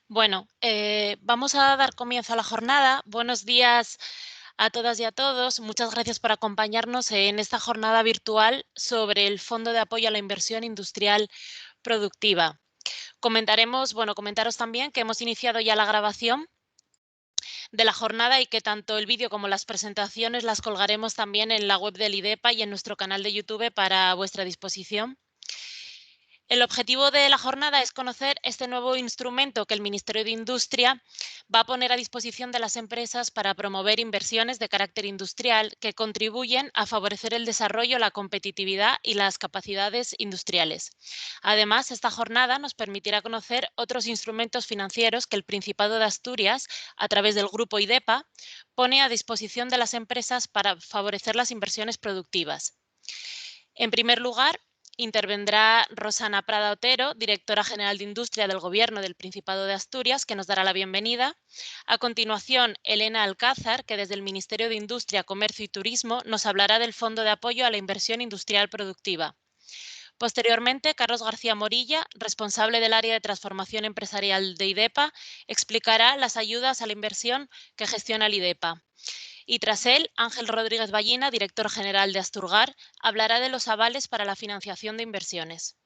Bueno, vamos a dar comienzo a la jornada. Buenos días a todas y a todos. Muchas gracias por acompañarnos en esta jornada virtual sobre el Fondo de Apoyo a la Inversión Industrial Productiva. Comentaros también que hemos iniciado ya la grabación de la jornada y que tanto el vídeo como las presentaciones las colgaremos también en la web del IDEPA y en nuestro canal de YouTube para vuestra disposición. El objetivo de la jornada es conocer este nuevo instrumento que el Ministerio de Industria va a poner a disposición de las empresas para promover inversiones de carácter industrial que contribuyen a favorecer el desarrollo, la competitividad y las capacidades industriales. Además, esta jornada nos permitirá conocer otros instrumentos financieros que el Principado de Asturias, a través del grupo IDEPA, pone a disposición de las empresas para favorecer las inversiones productivas. En primer lugar, intervendrá Rosana Prada Otero, directora general de Industria del Gobierno del Principado de Asturias, que nos dará la bienvenida. A continuación, Elena Alcázar, que desde el Ministerio de Industria, Comercio y Turismo nos hablará del Fondo de Apoyo a la Inversión Industrial Productiva. Posteriormente, Carlos García Morilla, responsable del área de transformación empresarial de IDEPA, explicará las ayudas a la inversión que gestiona el IDEPA. Y tras él, Ángel Rodríguez Ballina, director general de Asturgar, hablará de los avales para la financiación de inversiones.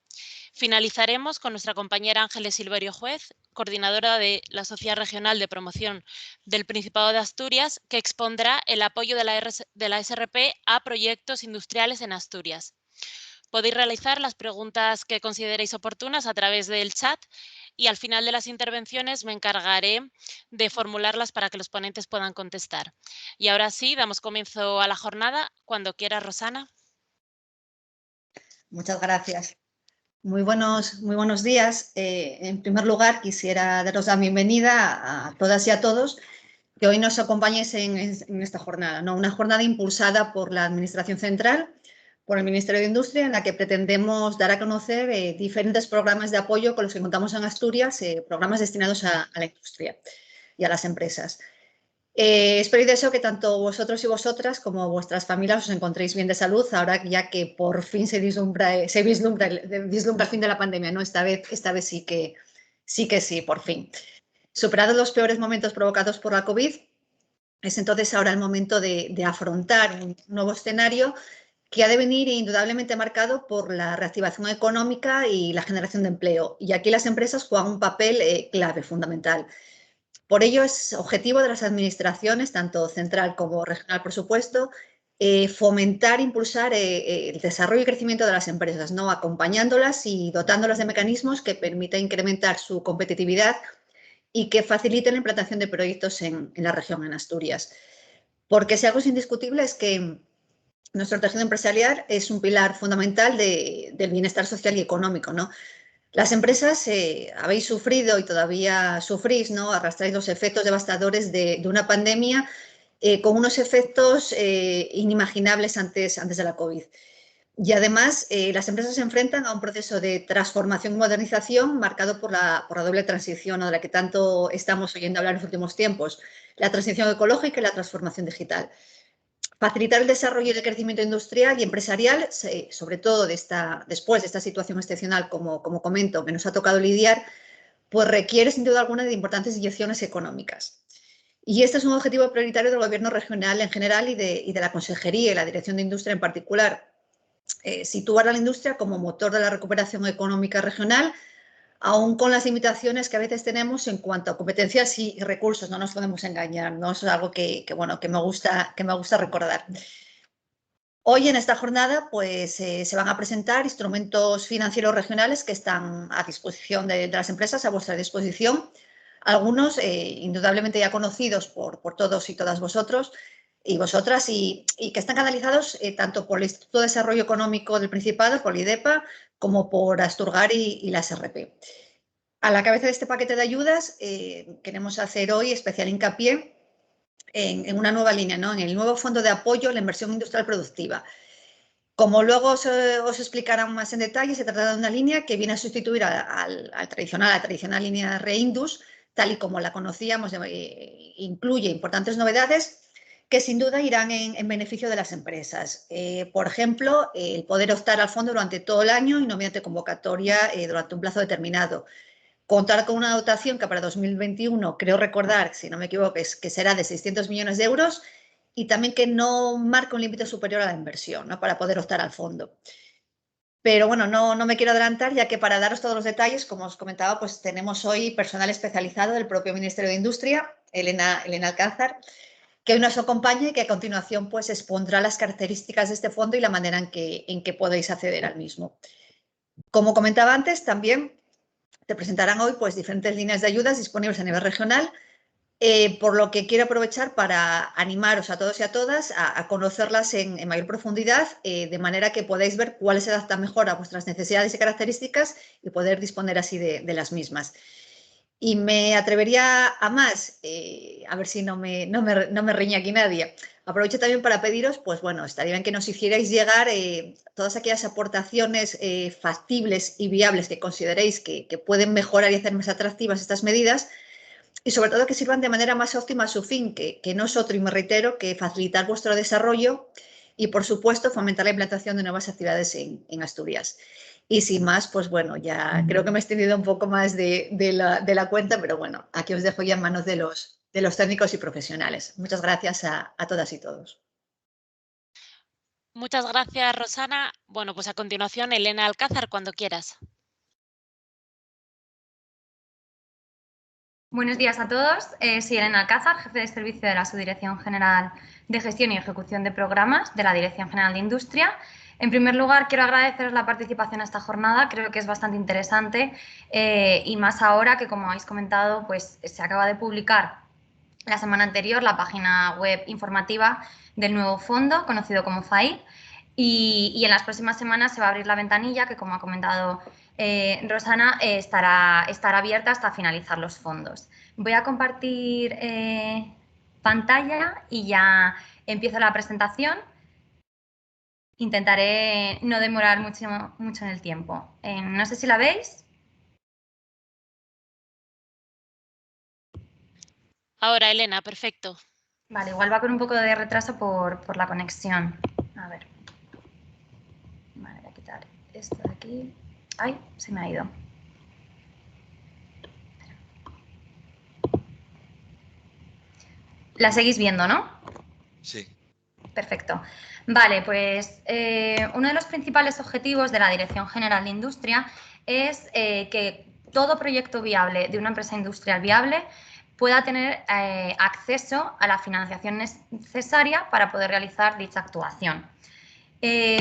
Finalizaremos con nuestra compañera Ángeles Silverio Juez, coordinadora de la Sociedad Regional de Promoción del Principado de Asturias, que expondrá el apoyo de la SRP a proyectos industriales en Asturias. Podéis realizar las preguntas que consideréis oportunas a través del chat y al final de las intervenciones me encargaré de formularlas para que los ponentes puedan contestar. Y ahora sí, damos comienzo a la jornada. Cuando quiera, Rosana. Muchas gracias. Muy buenos días. En primer lugar, quisiera daros la bienvenida a todas y a todos que hoy nos acompañéis en esta jornada, ¿no? Una jornada impulsada por la Administración Central, por el Ministerio de Industria, en la que pretendemos dar a conocer diferentes programas de apoyo con los que contamos en Asturias, programas destinados a la industria y a las empresas. Espero y deseo que tanto vosotros y vosotras como vuestras familias os encontréis bien de salud, ahora ya que por fin se vislumbra el fin de la pandemia, ¿no? Esta vez sí, por fin. Superados los peores momentos provocados por la COVID, es entonces ahora el momento de afrontar un nuevo escenario que ha de venir indudablemente marcado por la reactivación económica y la generación de empleo. Y aquí las empresas juegan un papel clave, fundamental. Por ello, es objetivo de las administraciones, tanto central como regional, por supuesto, fomentar, impulsar el desarrollo y crecimiento de las empresas, ¿no? Acompañándolas y dotándolas de mecanismos que permitan incrementar su competitividad y que faciliten la implantación de proyectos en la región, en Asturias. Porque si algo es indiscutible es que nuestro tejido empresarial es un pilar fundamental del bienestar social y económico, ¿no? Las empresas habéis sufrido y todavía sufrís, ¿no? Arrastráis los efectos devastadores de una pandemia con unos efectos inimaginables antes de la COVID. Y además, las empresas se enfrentan a un proceso de transformación y modernización marcado por la doble transición, ¿no? De la que tanto estamos oyendo hablar en los últimos tiempos, la transición ecológica y la transformación digital. Facilitar el desarrollo y el crecimiento industrial y empresarial, sobre todo después de esta situación excepcional, como comento, que nos ha tocado lidiar, pues requiere sin duda alguna de importantes inyecciones económicas. Y este es un objetivo prioritario del Gobierno regional en general y de la Consejería y la Dirección de Industria en particular. Situar a la industria como motor de la recuperación económica regional, aún con las limitaciones que a veces tenemos en cuanto a competencias y recursos, no nos podemos engañar, ¿no? Eso es algo que me gusta recordar. Hoy en esta jornada pues, se van a presentar instrumentos financieros regionales que están a disposición de las empresas, a vuestra disposición. Algunos indudablemente ya conocidos por todos y todas vosotros y vosotras y que están canalizados tanto por el Instituto de Desarrollo Económico del Principado, por el IDEPA, como por Asturgar y la SRP. A la cabeza de este paquete de ayudas queremos hacer hoy especial hincapié en una nueva línea, ¿no? En el nuevo Fondo de Apoyo a la Inversión Industrial Productiva. Como luego os explicarán más en detalle, se trata de una línea que viene a sustituir a la tradicional línea Reindus, tal y como la conocíamos, incluye importantes novedades que sin duda irán en beneficio de las empresas. Por ejemplo, el poder optar al fondo durante todo el año y no mediante convocatoria durante un plazo determinado. contar con una dotación que para 2021, creo recordar, si no me equivoco, que será de 600 millones de euros y también que no marca un límite superior a la inversión, ¿no?, para poder optar al fondo. Pero bueno, no me quiero adelantar, ya que para daros todos los detalles, como os comentaba, pues tenemos hoy personal especializado del propio Ministerio de Industria, Elena Alcázar, que hoy nos acompaña y que a continuación pues expondrá las características de este fondo y la manera en que podéis acceder al mismo. Como comentaba antes, también te presentarán hoy pues diferentes líneas de ayudas disponibles a nivel regional, por lo que quiero aprovechar para animaros a todos y a todas a conocerlas en mayor profundidad, de manera que podáis ver cuáles se adaptan mejor a vuestras necesidades y características y poder disponer así de las mismas. Y me atrevería a más, a ver si no me riñe aquí nadie. Aprovecho también para pediros, pues bueno, estaría bien que nos hicierais llegar todas aquellas aportaciones factibles y viables que consideréis que pueden mejorar y hacer más atractivas estas medidas, y sobre todo que sirvan de manera más óptima a su fin, que no es otro, y me reitero, que facilitar vuestro desarrollo y, por supuesto, fomentar la implantación de nuevas actividades en Asturias. Y sin más, pues bueno, ya creo que me he extendido un poco más de la cuenta, pero bueno, aquí os dejo ya en manos de los técnicos y profesionales. Muchas gracias a todas y todos. Muchas gracias, Rosana. Bueno, pues a continuación, Elena Alcázar, cuando quieras. Buenos días a todos. Soy Elena Alcázar, jefe de servicio de la Subdirección General de Gestión y Ejecución de Programas de la Dirección General de Industria. En primer lugar, quiero agradeceros la participación a esta jornada. Creo que es bastante interesante y más ahora que, como habéis comentado, pues se acaba de publicar la semana anterior la página web informativa del nuevo fondo, conocido como FAIL, y en las próximas semanas se va a abrir la ventanilla que, como ha comentado Rosana, estará abierta hasta finalizar los fondos. Voy a compartir pantalla y ya empiezo la presentación. Intentaré no demorar mucho en el tiempo. No sé si la veis. Ahora, Elena, perfecto. Vale, igual va con un poco de retraso por la conexión. A ver. Vale, voy a quitar esto de aquí. ¡Ay! Se me ha ido. La seguís viendo, ¿no? Sí. Perfecto. Vale, pues uno de los principales objetivos de la Dirección General de Industria es que todo proyecto viable de una empresa industrial viable pueda tener acceso a la financiación necesaria para poder realizar dicha actuación.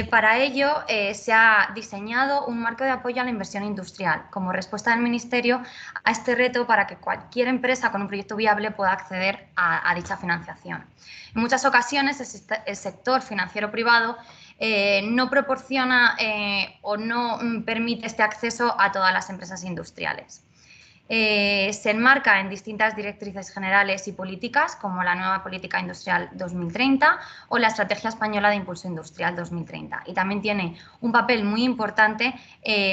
Para ello, se ha diseñado un marco de apoyo a la inversión industrial como respuesta del Ministerio a este reto para que cualquier empresa con un proyecto viable pueda acceder a dicha financiación. En muchas ocasiones, el sector financiero privado no proporciona o no permite este acceso a todas las empresas industriales. Se enmarca en distintas directrices generales y políticas, como la nueva Política Industrial 2030 o la Estrategia Española de Impulso Industrial 2030. Y también tiene un papel muy importante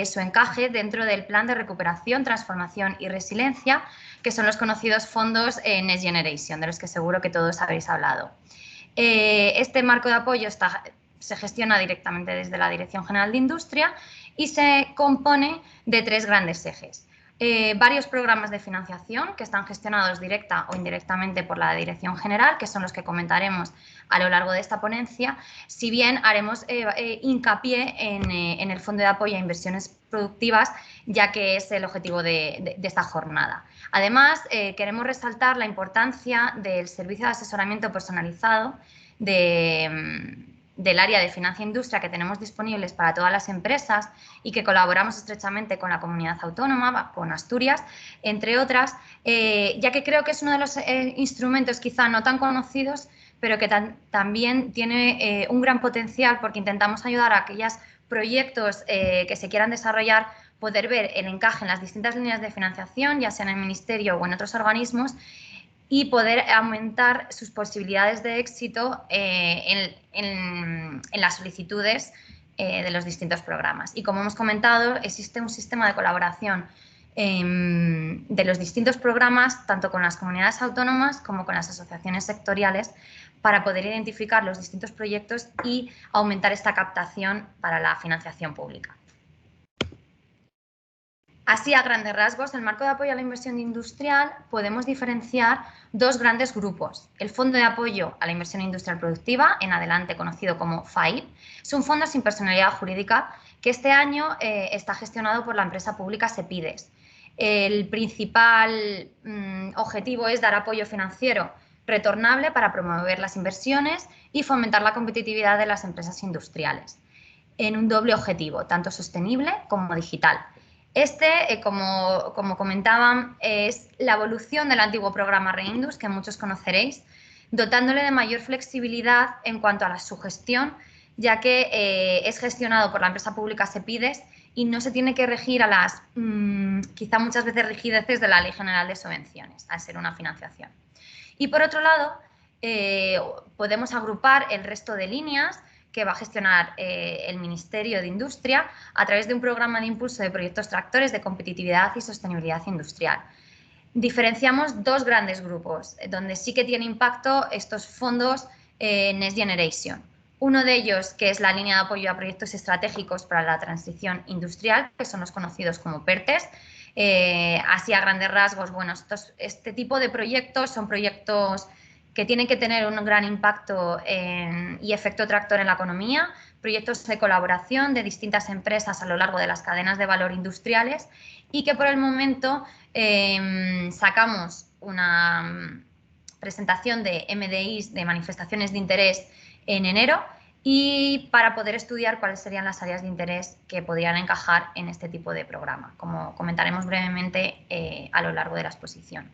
su encaje dentro del Plan de Recuperación, Transformación y Resiliencia, que son los conocidos fondos Next Generation, de los que seguro que todos habéis hablado. Este marco de apoyo se gestiona directamente desde la Dirección General de Industria y se compone de tres grandes ejes. Varios programas de financiación que están gestionados directa o indirectamente por la Dirección General, que son los que comentaremos a lo largo de esta ponencia, si bien haremos hincapié en el Fondo de Apoyo a Inversiones Productivas, ya que es el objetivo de esta jornada. Además, queremos resaltar la importancia del servicio de asesoramiento personalizado del área de Finanza e Industria que tenemos disponibles para todas las empresas y que colaboramos estrechamente con la comunidad autónoma, con Asturias, entre otras, ya que creo que es uno de los instrumentos quizá no tan conocidos, pero que también tiene un gran potencial porque intentamos ayudar a aquellos proyectos que se quieran desarrollar, poder ver el encaje en las distintas líneas de financiación, ya sea en el Ministerio o en otros organismos, y poder aumentar sus posibilidades de éxito en las solicitudes de los distintos programas. Y como hemos comentado, existe un sistema de colaboración de los distintos programas, tanto con las comunidades autónomas como con las asociaciones sectoriales, para poder identificar los distintos proyectos y aumentar esta captación para la financiación pública. Así, a grandes rasgos, el marco de apoyo a la inversión industrial podemos diferenciar dos grandes grupos. El Fondo de Apoyo a la Inversión Industrial Productiva, en adelante conocido como FAIP, es un fondo sin personalidad jurídica que este año está gestionado por la empresa pública Sepides. El principal objetivo es dar apoyo financiero retornable para promover las inversiones y fomentar la competitividad de las empresas industriales, en un doble objetivo, tanto sostenible como digital. Como comentaban, es la evolución del antiguo programa Reindus, que muchos conoceréis, dotándole de mayor flexibilidad en cuanto a su gestión, ya que es gestionado por la empresa pública Sepides y no se tiene que regir a las, quizá muchas veces, rigideces de la Ley General de Subvenciones, al ser una financiación. Y por otro lado, podemos agrupar el resto de líneas que va a gestionar el Ministerio de Industria a través de un programa de impulso de proyectos tractores de competitividad y sostenibilidad industrial. Diferenciamos dos grandes grupos, donde sí que tiene impacto estos fondos Next Generation. Uno de ellos, que es la línea de apoyo a proyectos estratégicos para la transición industrial, que son los conocidos como PERTES. Así, a grandes rasgos, bueno, este tipo de proyectos son proyectos que tienen que tener un gran impacto y efecto tractor en la economía, proyectos de colaboración de distintas empresas a lo largo de las cadenas de valor industriales y que por el momento sacamos una presentación de MDIs, de manifestaciones de interés, en enero, y para poder estudiar cuáles serían las áreas de interés que podrían encajar en este tipo de programa, como comentaremos brevemente a lo largo de la exposición.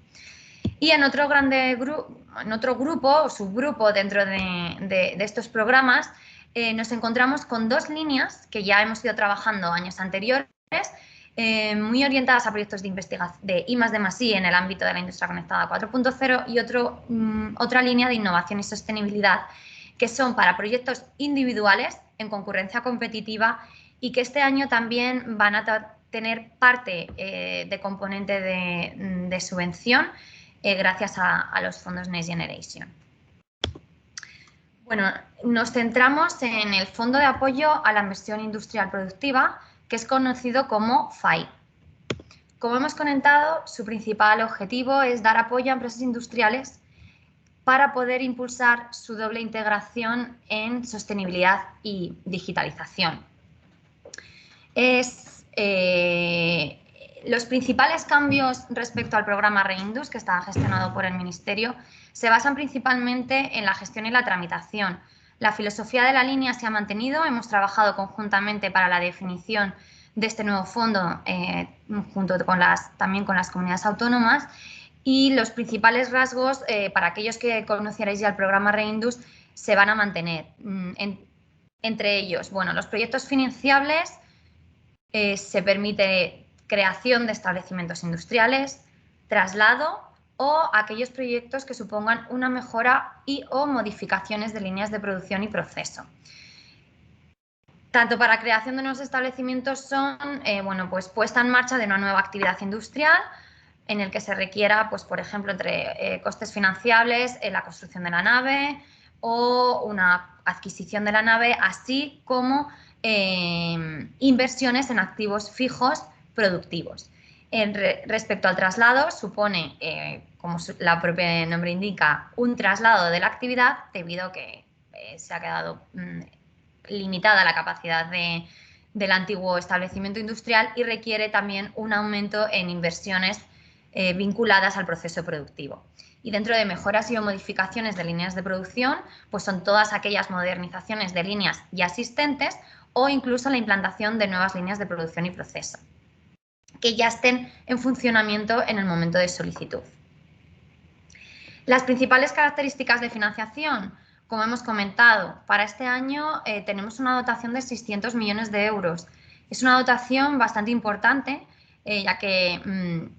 Y en otro grupo o subgrupo dentro de estos programas nos encontramos con dos líneas que ya hemos ido trabajando años anteriores, muy orientadas a proyectos de investigación de I+D+I en el ámbito de la industria conectada 4.0 y otra línea de innovación y sostenibilidad que son para proyectos individuales en concurrencia competitiva y que este año también van a tener parte de componente de subvención gracias a los fondos Next Generation. Bueno, nos centramos en el Fondo de Apoyo a la Inversión Industrial Productiva, que es conocido como FAI. Como hemos comentado, su principal objetivo es dar apoyo a empresas industriales para poder impulsar su doble integración en sostenibilidad y digitalización. Los principales cambios respecto al programa Reindus, que está gestionado por el Ministerio, se basan principalmente en la gestión y la tramitación. La filosofía de la línea se ha mantenido, hemos trabajado conjuntamente para la definición de este nuevo fondo, junto con también con las comunidades autónomas, y los principales rasgos, para aquellos que conocierais ya el programa Reindus, se van a mantener. Entre ellos, bueno, los proyectos financiables, se permite creación de establecimientos industriales, traslado o aquellos proyectos que supongan una mejora o modificaciones de líneas de producción y proceso. Tanto para creación de nuevos establecimientos son pues puesta en marcha de una nueva actividad industrial en el que se requiera, pues, por ejemplo, entre costes financiables en la construcción de la nave o una adquisición de la nave, así como inversiones en activos fijos productivos. Respecto al traslado, supone, como la propia nombre indica, un traslado de la actividad debido a que se ha quedado limitada la capacidad del antiguo establecimiento industrial y requiere también un aumento en inversiones vinculadas al proceso productivo. Y dentro de mejoras y o modificaciones de líneas de producción, pues son todas aquellas modernizaciones de líneas ya existentes o incluso la implantación de nuevas líneas de producción y proceso que ya estén en funcionamiento en el momento de solicitud. Las principales características de financiación, como hemos comentado, para este año tenemos una dotación de 600 millones de euros. Es una dotación bastante importante, ya que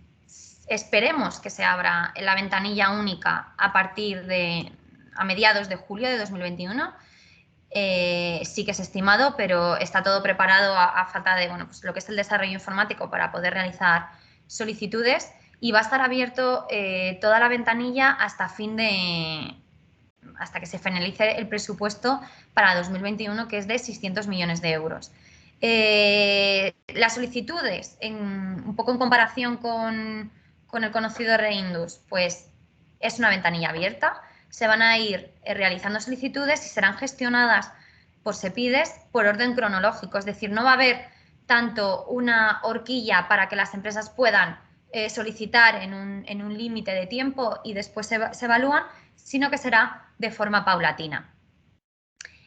esperemos que se abra la ventanilla única a mediados de julio de 2021. Sí que es estimado, pero está todo preparado a falta de pues lo que es el desarrollo informático para poder realizar solicitudes, y va a estar abierto toda la ventanilla hasta que se finalice el presupuesto para 2021, que es de 600 millones de euros. Las solicitudes, un poco en comparación con el conocido Reindus, pues es una ventanilla abierta. Se van a ir realizando solicitudes y serán gestionadas por SEPIDES por orden cronológico, es decir, no va a haber tanto una horquilla para que las empresas puedan solicitar en un límite de tiempo y después se evalúan, sino que será de forma paulatina.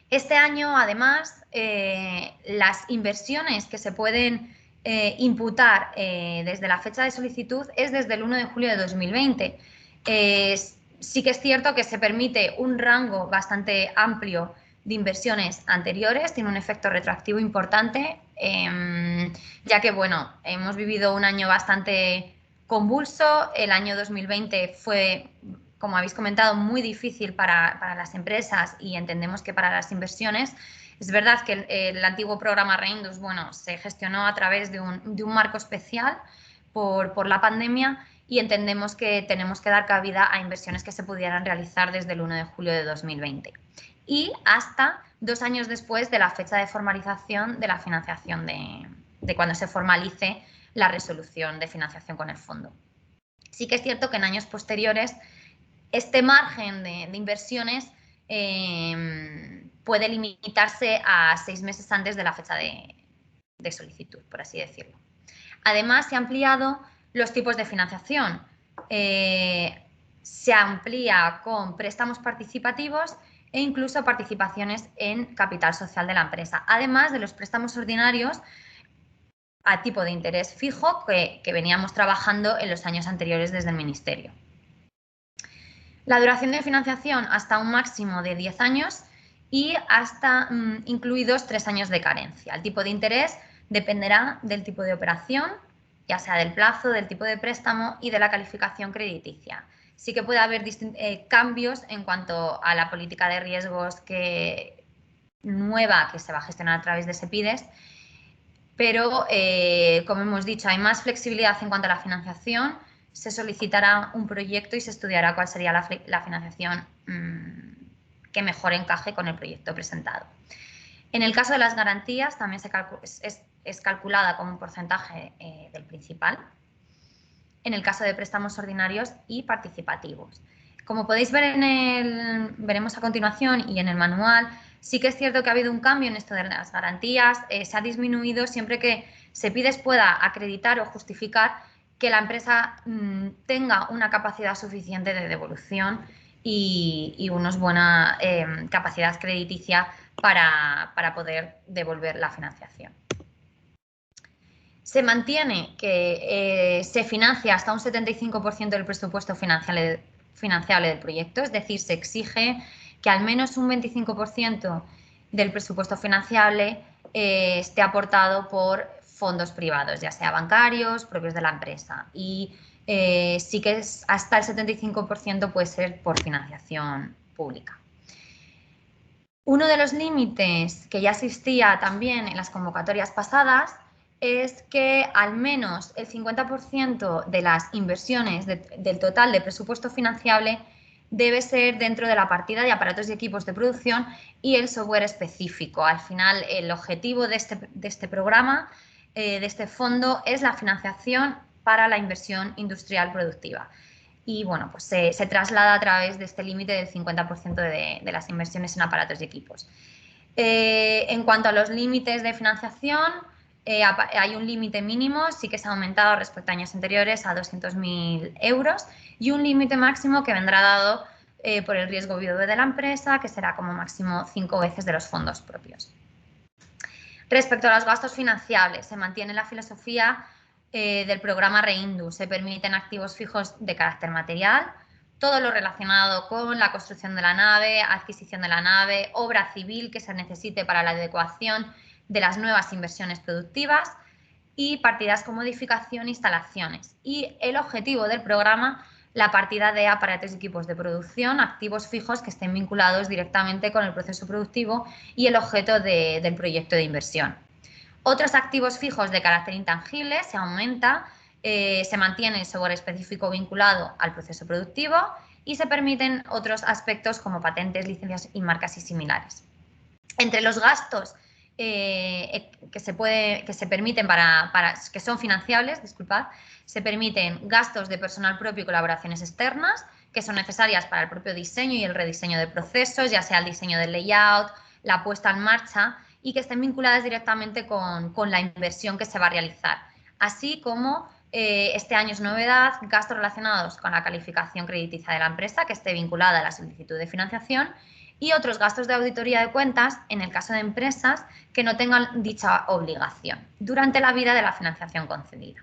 Este año, además, las inversiones que se pueden imputar desde la fecha de solicitud es desde el 1 de julio de 2020. Sí que es cierto que se permite un rango bastante amplio de inversiones anteriores, tiene un efecto retroactivo importante, ya que, bueno, hemos vivido un año bastante convulso. El año 2020 fue, como habéis comentado, muy difícil para las empresas y entendemos que para las inversiones. Es verdad que el antiguo programa Reindus, bueno, se gestionó a través de un marco especial por la pandemia y entendemos que tenemos que dar cabida a inversiones que se pudieran realizar desde el 1 de julio de 2020 y hasta 2 años después de la fecha de formalización de la financiación de cuando se formalice la resolución de financiación con el fondo. Sí que es cierto que en años posteriores este margen de inversiones puede limitarse a 6 meses antes de la fecha de solicitud, por así decirlo. Además, se han ampliado los tipos de financiación. Se amplía con préstamos participativos e incluso participaciones en capital social de la empresa, además de los préstamos ordinarios a tipo de interés fijo que veníamos trabajando en los años anteriores desde el Ministerio. La duración de financiación hasta un máximo de 10 años y hasta incluidos 3 años de carencia. El tipo de interés dependerá del tipo de operación, ya sea del plazo, del tipo de préstamo y de la calificación crediticia. Sí que puede haber cambios en cuanto a la política de riesgos nueva que se va a gestionar a través de SEPIDES, pero como hemos dicho, hay más flexibilidad en cuanto a la financiación. Se solicitará un proyecto y se estudiará cuál sería la financiación que mejor encaje con el proyecto presentado. En el caso de las garantías, también es calculada como un porcentaje del principal. En el caso de préstamos ordinarios y participativos. Como podéis ver veremos a continuación y en el manual, sí que es cierto que ha habido un cambio en esto de las garantías. Se ha disminuido siempre que SEPIDES pueda acreditar o justificar que la empresa tenga una capacidad suficiente de devolución y una buena capacidad crediticia para poder devolver la financiación. Se mantiene que se financia hasta un 75% del presupuesto financiable del proyecto, es decir, se exige que al menos un 25% del presupuesto financiable esté aportado por fondos privados, ya sea bancarios, propios de la empresa. Y sí que hasta el 75% puede ser por financiación pública. Uno de los límites que ya existía también en las convocatorias pasadas es que al menos el 50% de las inversiones del total de presupuesto financiable debe ser dentro de la partida de aparatos y equipos de producción y el software específico. Al final, el objetivo de este programa, de este fondo, es la financiación para la inversión industrial productiva. Y bueno, pues se traslada a través de este límite del 50% de las inversiones en aparatos y equipos. En cuanto a los límites de financiación, hay un límite mínimo, sí que se ha aumentado respecto a años anteriores a 200.000 euros y un límite máximo que vendrá dado por el riesgo BOE de la empresa, que será como máximo 5 veces de los fondos propios. Respecto a los gastos financiables, se mantiene la filosofía del programa Reindus. Se permiten activos fijos de carácter material, todo lo relacionado con la construcción de la nave, adquisición de la nave, obra civil que se necesite para la adecuación de las nuevas inversiones productivas y partidas con modificación e instalaciones. Y el objetivo del programa, la partida de aparatos y equipos de producción, activos fijos que estén vinculados directamente con el proceso productivo y el objeto del proyecto de inversión. Otros activos fijos de carácter intangible se aumenta, se mantiene el software específico vinculado al proceso productivo y se permiten otros aspectos como patentes, licencias y marcas y similares. Entre los gastos que se permiten que son financiables, disculpad, se permiten gastos de personal propio y colaboraciones externas que son necesarias para el propio diseño y el rediseño de procesos, ya sea el diseño del layout, la puesta en marcha, y que estén vinculadas directamente con la inversión que se va a realizar. Así como este año es novedad, gastos relacionados con la calificación crediticia de la empresa que esté vinculada a la solicitud de financiación, y otros gastos de auditoría de cuentas en el caso de empresas que no tengan dicha obligación durante la vida de la financiación concedida.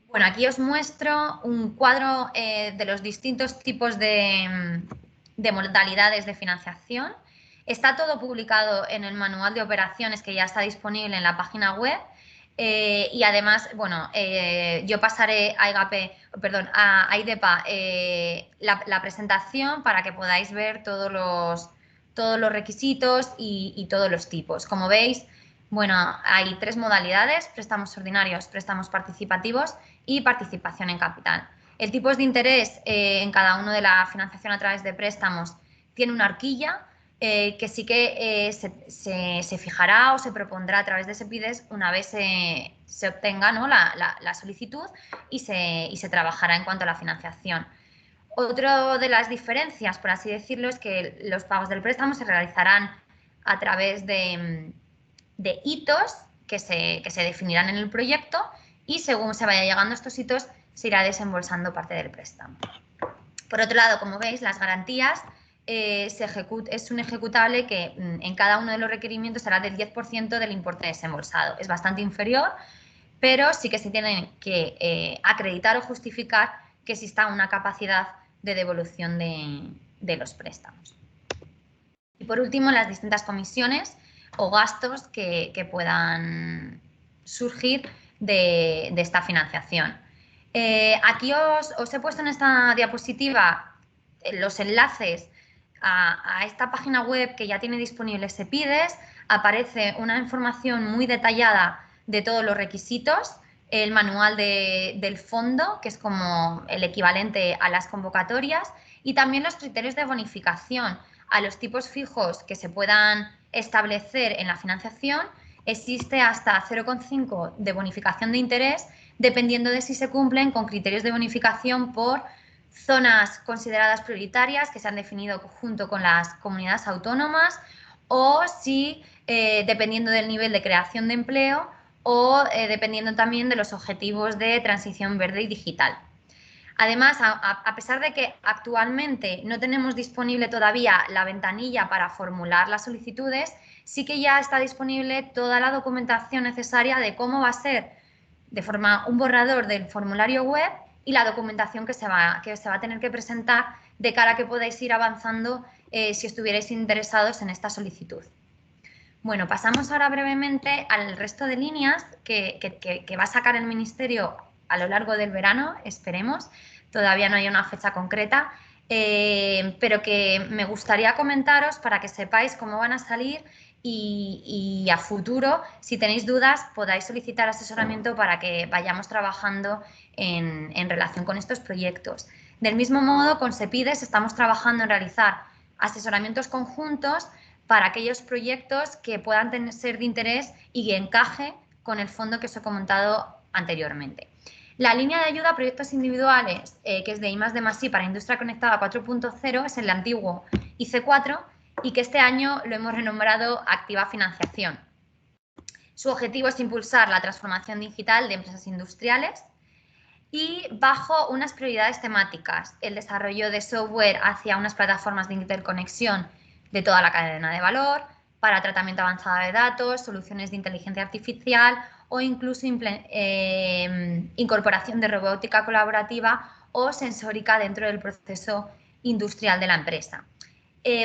Bueno, aquí os muestro un cuadro de los distintos tipos de modalidades de financiación. Está todo publicado en el manual de operaciones que ya está disponible en la página web. Y además, bueno, yo pasaré a IDEPA la presentación para que podáis ver todos los requisitos y todos los tipos. Como veis, bueno, hay 3 modalidades: préstamos ordinarios, préstamos participativos y participación en capital. El tipo de interés en cada uno de la financiación a través de préstamos tiene una horquilla que sí que se fijará o se propondrá a través de SEPIDES una vez se obtenga, ¿no?, la solicitud y se trabajará en cuanto a la financiación. Otra de las diferencias, por así decirlo, es que los pagos del préstamo se realizarán a través de hitos que se definirán en el proyecto, y según se vaya llegando a estos hitos se irá desembolsando parte del préstamo. Por otro lado, como veis, las garantías es un ejecutable que en cada uno de los requerimientos será del 10% del importe desembolsado. Es bastante inferior, pero sí que se tiene que acreditar o justificar que exista una capacidad de devolución de los préstamos. Y por último, las distintas comisiones o gastos que puedan surgir de esta financiación. Aquí os he puesto en esta diapositiva los enlaces a esta página web que ya tiene disponible SEPIDES. Aparece una información muy detallada de todos los requisitos, el manual del fondo, que es como el equivalente a las convocatorias, y también los criterios de bonificación. A los tipos fijos que se puedan establecer en la financiación existe hasta 0,5 de bonificación de interés, dependiendo de si se cumplen con criterios de bonificación por zonas consideradas prioritarias que se han definido junto con las comunidades autónomas, o si dependiendo del nivel de creación de empleo, o dependiendo también de los objetivos de transición verde y digital. Además, a pesar de que actualmente no tenemos disponible todavía la ventanilla para formular las solicitudes, sí que ya está disponible toda la documentación necesaria de cómo va a ser de forma un borrador del formulario web y la documentación que se va a tener que presentar de cara a que podáis ir avanzando si estuvierais interesados en esta solicitud. Bueno, pasamos ahora brevemente al resto de líneas que va a sacar el Ministerio a lo largo del verano, esperemos. Todavía no hay una fecha concreta, pero que me gustaría comentaros para que sepáis cómo van a salir y a futuro, si tenéis dudas, podáis solicitar asesoramiento para que vayamos trabajando en relación con estos proyectos. Del mismo modo, con SEPIDES estamos trabajando en realizar asesoramientos conjuntos para aquellos proyectos que puedan ser de interés y que encaje con el fondo que os he comentado anteriormente. La línea de ayuda a proyectos individuales, que es de I+D+I para Industria Conectada 4.0, es el antiguo IC4 y que este año lo hemos renombrado Activa Financiación. Su objetivo es impulsar la transformación digital de empresas industriales y bajo unas prioridades temáticas: el desarrollo de software hacia unas plataformas de interconexión de toda la cadena de valor, para tratamiento avanzado de datos, soluciones de inteligencia artificial o incluso incorporación de robótica colaborativa o sensórica dentro del proceso industrial de la empresa.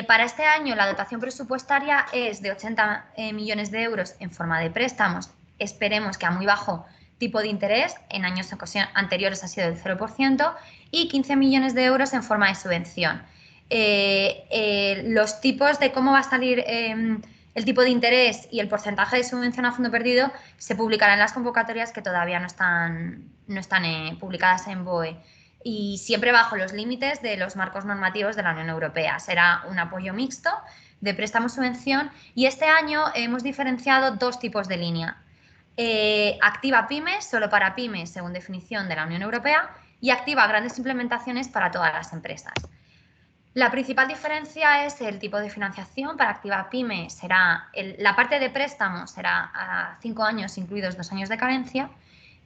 Para este año la dotación presupuestaria es de 80 millones de euros en forma de préstamos, esperemos que a muy bajo tipo de interés, en años anteriores ha sido del 0%, y 15 millones de euros en forma de subvención. Los tipos de cómo va a salir el tipo de interés y el porcentaje de subvención a fondo perdido se publicarán en las convocatorias, que todavía no están publicadas en BOE, y siempre bajo los límites de los marcos normativos de la Unión Europea. Será un apoyo mixto, de préstamo-subvención y este año hemos diferenciado dos tipos de línea. Activa Pymes, solo para pymes según definición de la Unión Europea, y activa grandes implementaciones para todas las empresas. La principal diferencia es el tipo de financiación. Para Activa Pyme será la parte de préstamo será a 5 años, incluidos 2 años de carencia,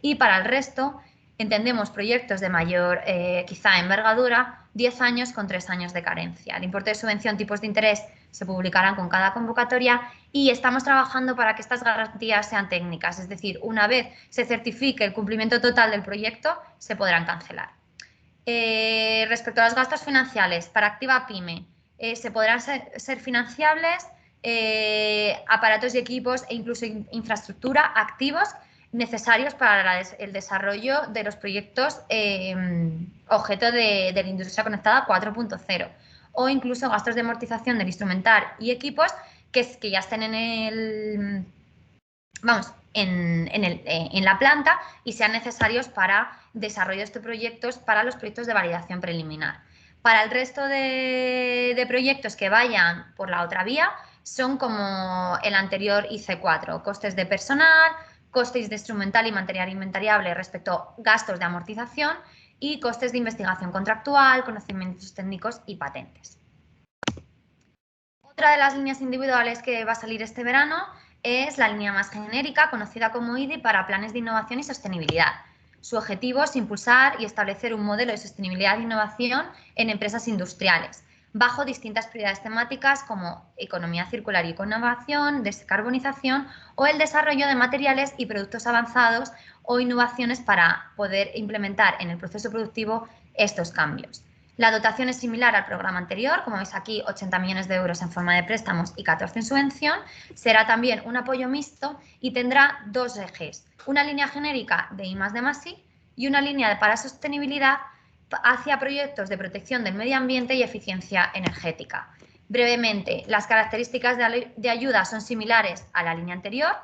y para el resto entendemos proyectos de mayor quizá envergadura, 10 años con 3 años de carencia. El importe de subvención, tipos de interés se publicarán con cada convocatoria y estamos trabajando para que estas garantías sean técnicas, es decir, una vez se certifique el cumplimiento total del proyecto, se podrán cancelar. Respecto a los gastos financiales, para Activa Pyme, se podrán ser financiables aparatos y equipos e incluso infraestructura activos necesarios para el desarrollo de los proyectos objeto de la industria conectada 4.0 o incluso gastos de amortización del instrumental y equipos que ya estén en la planta y sean necesarios para desarrollo de estos proyectos para los proyectos de validación preliminar. Para el resto de proyectos que vayan por la otra vía son como el anterior IC4, costes de personal, costes de instrumental y material inventariable respecto a gastos de amortización y costes de investigación contractual, conocimientos técnicos y patentes. Otra de las líneas individuales que va a salir este verano es la línea más genérica, conocida como IDI, para planes de innovación y sostenibilidad. Su objetivo es impulsar y establecer un modelo de sostenibilidad e innovación en empresas industriales, bajo distintas prioridades temáticas como economía circular y innovación, descarbonización o el desarrollo de materiales y productos avanzados o innovaciones para poder implementar en el proceso productivo estos cambios. La dotación es similar al programa anterior, como veis aquí, 80 millones de euros en forma de préstamos y 14 en subvención. Será también un apoyo mixto y tendrá dos ejes, una línea genérica de I+D+I y una línea para sostenibilidad hacia proyectos de protección del medio ambiente y eficiencia energética. Brevemente, las características de ayuda son similares a la línea anterior,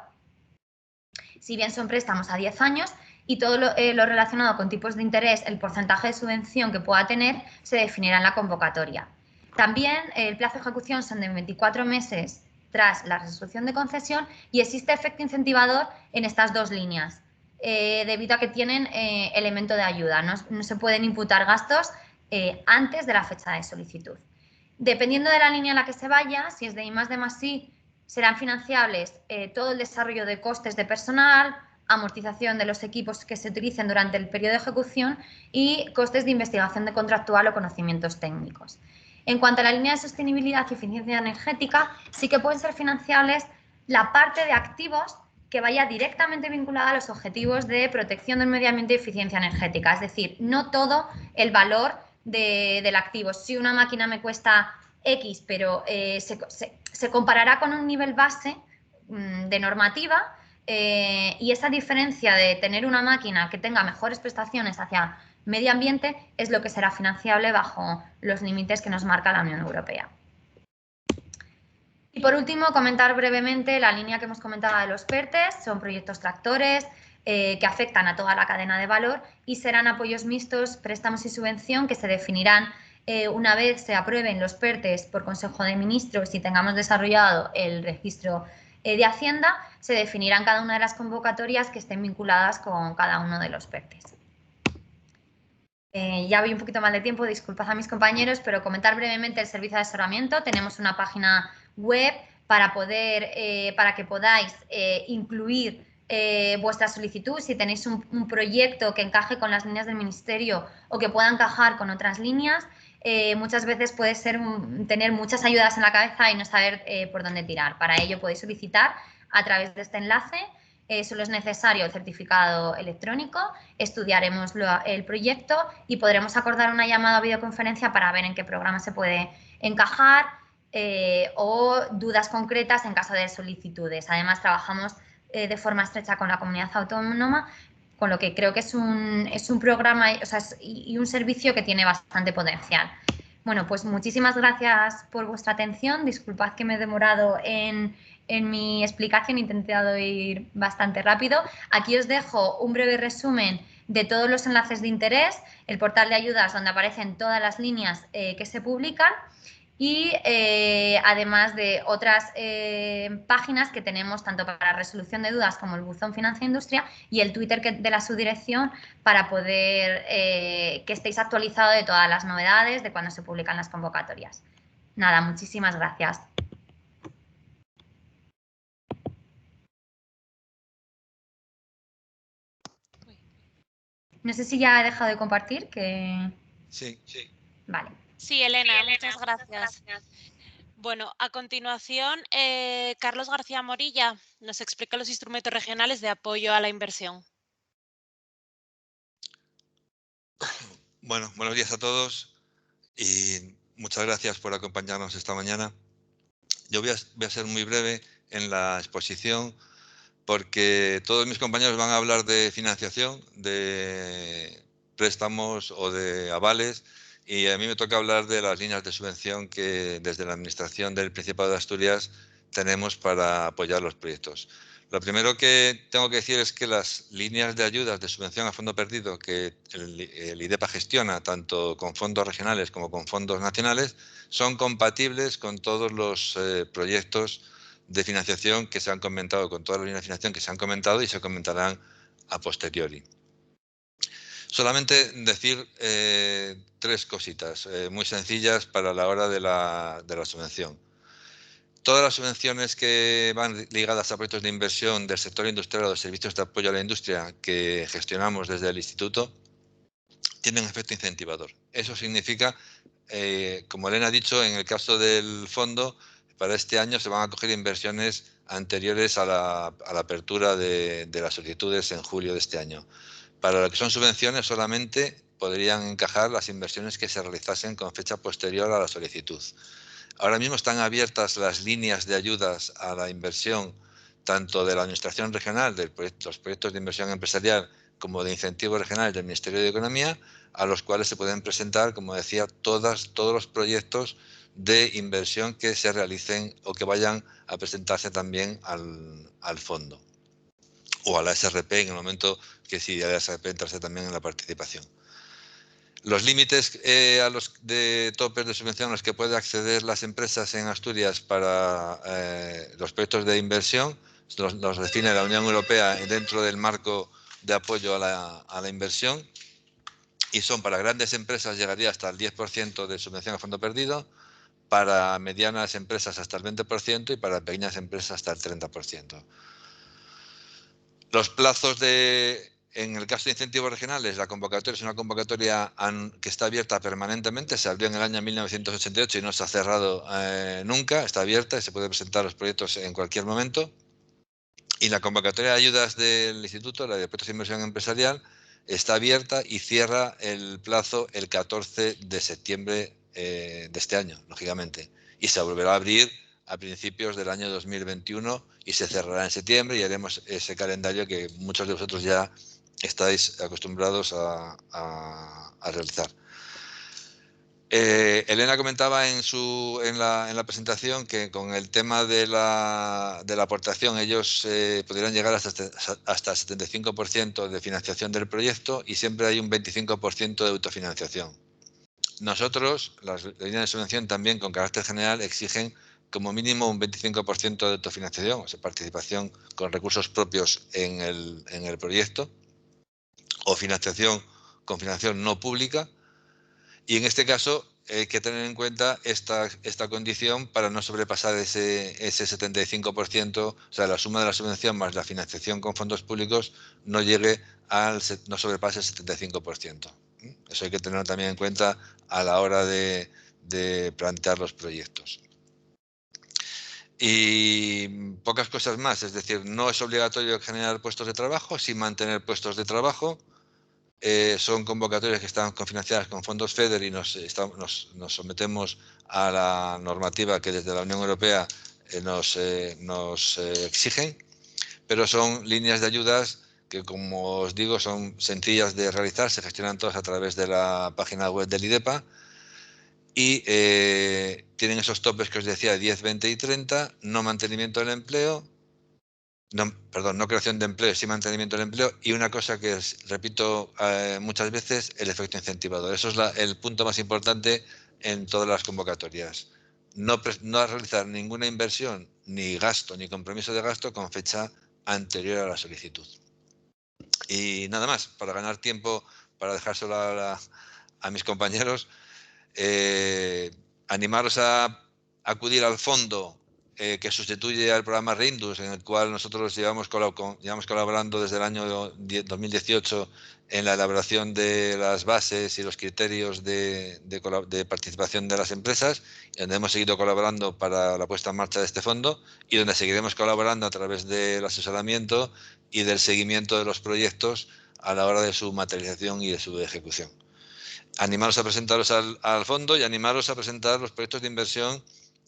si bien son préstamos a 10 años, y todo lo relacionado con tipos de interés, el porcentaje de subvención que pueda tener, se definirá en la convocatoria. También el plazo de ejecución son de 24 meses tras la resolución de concesión y existe efecto incentivador en estas dos líneas, debido a que tienen elemento de ayuda. No se pueden imputar gastos antes de la fecha de solicitud. Dependiendo de la línea en la que se vaya, si es de I+D+I, serán financiables todo el desarrollo de costes de personal, amortización de los equipos que se utilicen durante el periodo de ejecución y costes de investigación de contractual o conocimientos técnicos. En cuanto a la línea de sostenibilidad y eficiencia energética, sí que pueden ser financiables la parte de activos que vaya directamente vinculada a los objetivos de protección del medio ambiente y eficiencia energética. Es decir, no todo el valor del activo. Si una máquina me cuesta X, pero se comparará con un nivel base de normativa, y esa diferencia de tener una máquina que tenga mejores prestaciones hacia medio ambiente es lo que será financiable bajo los límites que nos marca la Unión Europea. Y por último, comentar brevemente la línea que hemos comentado de los PERTES. Son proyectos tractores que afectan a toda la cadena de valor y serán apoyos mixtos, préstamos y subvención que se definirán una vez se aprueben los PERTES por Consejo de Ministros y tengamos desarrollado el registro de Hacienda, se definirán cada una de las convocatorias que estén vinculadas con cada uno de los PERTES. Ya voy un poquito mal de tiempo, disculpad a mis compañeros, pero comentar brevemente el servicio de asesoramiento. Tenemos una página web para que podáis incluir vuestra solicitud. Si tenéis un proyecto que encaje con las líneas del Ministerio o que pueda encajar con otras líneas, muchas veces puede ser tener muchas ayudas en la cabeza y no saber por dónde tirar. Para ello podéis solicitar a través de este enlace. Solo es necesario el certificado electrónico, estudiaremos el proyecto y podremos acordar una llamada o videoconferencia para ver en qué programa se puede encajar o dudas concretas en caso de solicitudes. Además, trabajamos de forma estrecha con la comunidad autónoma, con lo que creo que es un programa y un servicio que tiene bastante potencial. Bueno, pues muchísimas gracias por vuestra atención. Disculpad que me he demorado en mi explicación, he intentado ir bastante rápido. Aquí os dejo un breve resumen de todos los enlaces de interés, el portal de ayudas donde aparecen todas las líneas que se publican y además de otras páginas que tenemos tanto para resolución de dudas como el buzón Financia Industria y el Twitter de la subdirección para poder que estéis actualizados de todas las novedades de cuando se publican las convocatorias. Nada, muchísimas gracias. No sé si ya he dejado de compartir, que... Sí. Vale. Sí, Elena, muchas gracias. Bueno, a continuación, Carlos García Morilla nos explica los instrumentos regionales de apoyo a la inversión. Bueno, buenos días a todos y muchas gracias por acompañarnos esta mañana. Yo voy a ser muy breve en la exposición porque todos mis compañeros van a hablar de financiación, de préstamos o de avales, y a mí me toca hablar de las líneas de subvención que desde la Administración del Principado de Asturias tenemos para apoyar los proyectos. Lo primero que tengo que decir es que las líneas de ayudas de subvención a fondo perdido que el IDEPA gestiona, tanto con fondos regionales como con fondos nacionales, son compatibles con todos los proyectos de financiación que se han comentado, con todas las líneas de financiación que se han comentado y se comentarán a posteriori. Solamente decir tres cositas muy sencillas para la hora de la subvención. Todas las subvenciones que van ligadas a proyectos de inversión del sector industrial o de servicios de apoyo a la industria que gestionamos desde el Instituto tienen efecto incentivador. Eso significa, como Elena ha dicho, en el caso del fondo, para este año se van a coger inversiones anteriores a la apertura de las solicitudes en julio de este año. Para lo que son subvenciones, solamente podrían encajar las inversiones que se realizasen con fecha posterior a la solicitud. Ahora mismo están abiertas las líneas de ayudas a la inversión, tanto de la Administración Regional, de los proyectos de inversión empresarial, como de incentivos regionales del Ministerio de Economía, a los cuales se pueden presentar, como decía, todos los proyectos de inversión que se realicen o que vayan a presentarse también al fondo o a la SRP en el momento que sí, a la SRP entrase también en la participación. Los límites a los de topes de subvención a los que pueden acceder las empresas en Asturias para los proyectos de inversión los define la Unión Europea dentro del marco de apoyo a la inversión y son para grandes empresas llegaría hasta el 10% de subvención a fondo perdido, para medianas empresas hasta el 20% y para pequeñas empresas hasta el 30%. Los plazos en el caso de incentivos regionales, la convocatoria es una convocatoria que está abierta permanentemente, se abrió en el año 1988 y no se ha cerrado nunca, está abierta y se puede presentar los proyectos en cualquier momento. Y la convocatoria de ayudas del Instituto, la de proyectos de inversión empresarial, está abierta y cierra el plazo el 14 de septiembre de este año, lógicamente. Y se volverá a abrir a principios del año 2021 y se cerrará en septiembre y haremos ese calendario que muchos de vosotros ya estáis acostumbrados a realizar. Elena comentaba en la presentación que con el tema de la aportación ellos podrían llegar hasta el 75% de financiación del proyecto y siempre hay un 25% de autofinanciación. Nosotros, las líneas de subvención también con carácter general exigen como mínimo un 25% de autofinanciación, o sea, participación con recursos propios en el proyecto o financiación con financiación no pública. Y en este caso hay que tener en cuenta esta condición para no sobrepasar ese 75%, o sea, la suma de la subvención más la financiación con fondos públicos no sobrepase el 75%. Eso hay que tenerlo también en cuenta a la hora de plantear los proyectos. Y pocas cosas más, es decir, no es obligatorio generar puestos de trabajo, sí mantener puestos de trabajo. Son convocatorias que están cofinanciadas con fondos FEDER y nos sometemos a la normativa que desde la Unión Europea nos exigen, pero son líneas de ayudas que, como os digo, son sencillas de realizar, se gestionan todas a través de la página web del IDEPA y tienen esos topes que os decía de 10, 20 y 30, no mantenimiento del empleo, no creación de empleo, sí mantenimiento del empleo y una cosa que repito muchas veces, el efecto incentivador. Eso es el punto más importante en todas las convocatorias. no realizar ninguna inversión, ni gasto, ni compromiso de gasto con fecha anterior a la solicitud. Y nada más, para ganar tiempo, para dejárselo a mis compañeros, animaros a acudir al fondo que sustituye al programa Reindus, en el cual nosotros llevamos colaborando desde el año 2018 en la elaboración de las bases y los criterios de participación de las empresas, y donde hemos seguido colaborando para la puesta en marcha de este fondo, y donde seguiremos colaborando a través del asesoramiento y del seguimiento de los proyectos a la hora de su materialización y de su ejecución. Animaros a presentaros al fondo y animaros a presentar los proyectos de inversión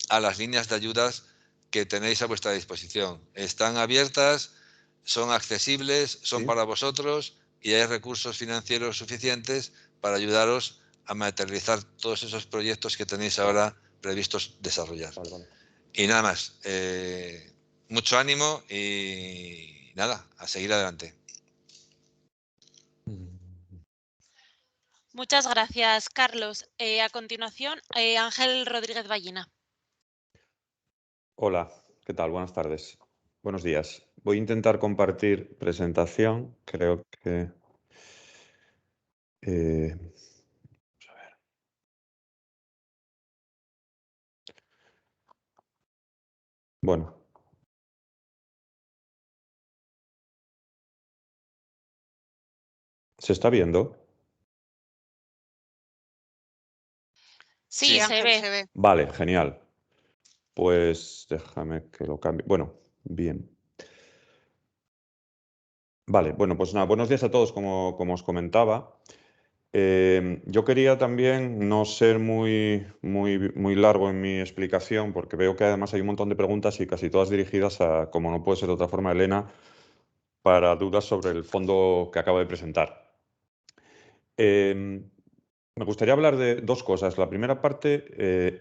a las líneas de ayudas que tenéis a vuestra disposición. Están abiertas, son accesibles, son para vosotros y hay recursos financieros suficientes para ayudaros a materializar todos esos proyectos que tenéis ahora previstos desarrollar. Vale. Y nada más, mucho ánimo y nada, a seguir adelante. Muchas gracias, Carlos. A continuación, Ángel Rodríguez Ballina. Hola, ¿qué tal? Buenas tardes. Buenos días. Voy a intentar compartir presentación. Creo que... vamos a ver. Bueno. ¿Se está viendo? Sí, se ve. Vale, genial. Pues déjame que lo cambie. Bueno, bien. Vale, bueno, pues nada, buenos días a todos, como os comentaba. Yo quería también no ser muy largo en mi explicación, porque veo que además hay un montón de preguntas y casi todas dirigidas a, como no puede ser de otra forma, Elena, para dudas sobre el fondo que acabo de presentar. Me gustaría hablar de dos cosas. La primera parte,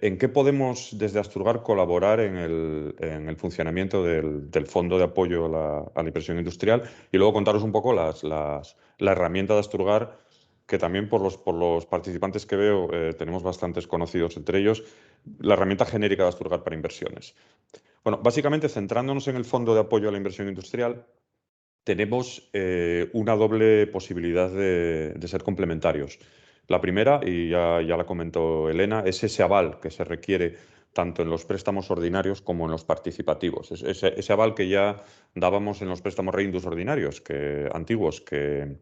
en qué podemos desde Asturgar colaborar en el funcionamiento del Fondo de Apoyo a la Inversión Industrial, y luego contaros un poco la herramienta de Asturgar, que también por los participantes que veo tenemos bastantes conocidos entre ellos, la herramienta genérica de Asturgar para inversiones. Bueno, básicamente centrándonos en el Fondo de Apoyo a la Inversión Industrial, tenemos una doble posibilidad de ser complementarios. La primera, y ya la comentó Elena, es ese aval que se requiere tanto en los préstamos ordinarios como en los participativos. Ese aval que ya dábamos en los préstamos Reindus ordinarios, antiguos, que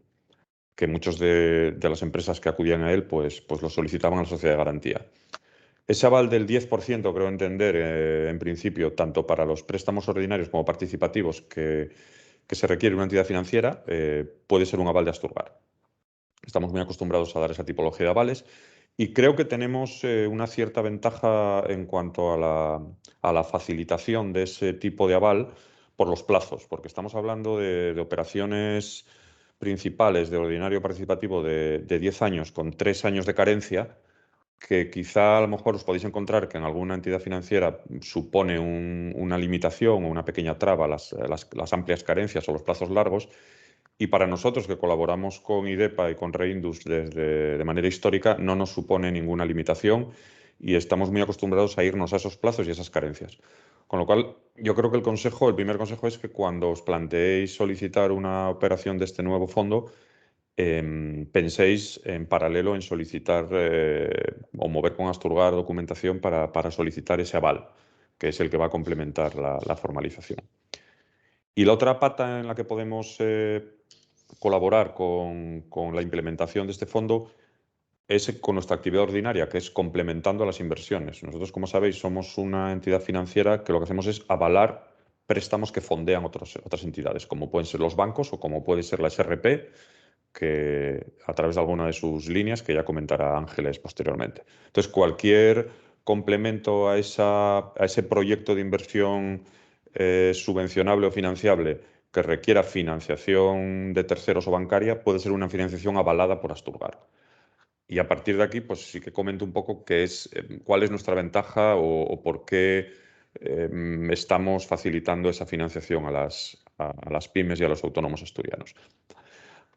muchos de las empresas que acudían a él pues lo solicitaban a la sociedad de garantía. Ese aval del 10%, creo entender, en principio, tanto para los préstamos ordinarios como participativos que se requiere una entidad financiera, puede ser un aval de Asturgar. Estamos muy acostumbrados a dar esa tipología de avales y creo que tenemos una cierta ventaja en cuanto a la facilitación de ese tipo de aval por los plazos, porque estamos hablando de operaciones principales de ordinario participativo de 10 años con 3 años de carencia, que quizá a lo mejor os podéis encontrar que en alguna entidad financiera supone una limitación o una pequeña traba las amplias carencias o los plazos largos. Y para nosotros, que colaboramos con IDEPA y con Reindus de manera histórica, no nos supone ninguna limitación y estamos muy acostumbrados a irnos a esos plazos y a esas carencias. Con lo cual, yo creo que el primer consejo es que cuando os planteéis solicitar una operación de este nuevo fondo, penséis en paralelo en solicitar o mover con Asturgar documentación para solicitar ese aval, que es el que va a complementar la formalización. Y la otra pata en la que podemos colaborar con la implementación de este fondo es con nuestra actividad ordinaria, que es complementando a las inversiones. Nosotros, como sabéis, somos una entidad financiera que lo que hacemos es avalar préstamos que fondean otras entidades, como pueden ser los bancos o como puede ser la SRP, que a través de alguna de sus líneas, que ya comentará Ángeles posteriormente. Entonces, cualquier complemento a ese proyecto de inversión subvencionable o financiable que requiera financiación de terceros o bancaria puede ser una financiación avalada por Asturgar. Y a partir de aquí, pues sí que comento un poco cuál es nuestra ventaja o por qué estamos facilitando esa financiación a las pymes y a los autónomos asturianos.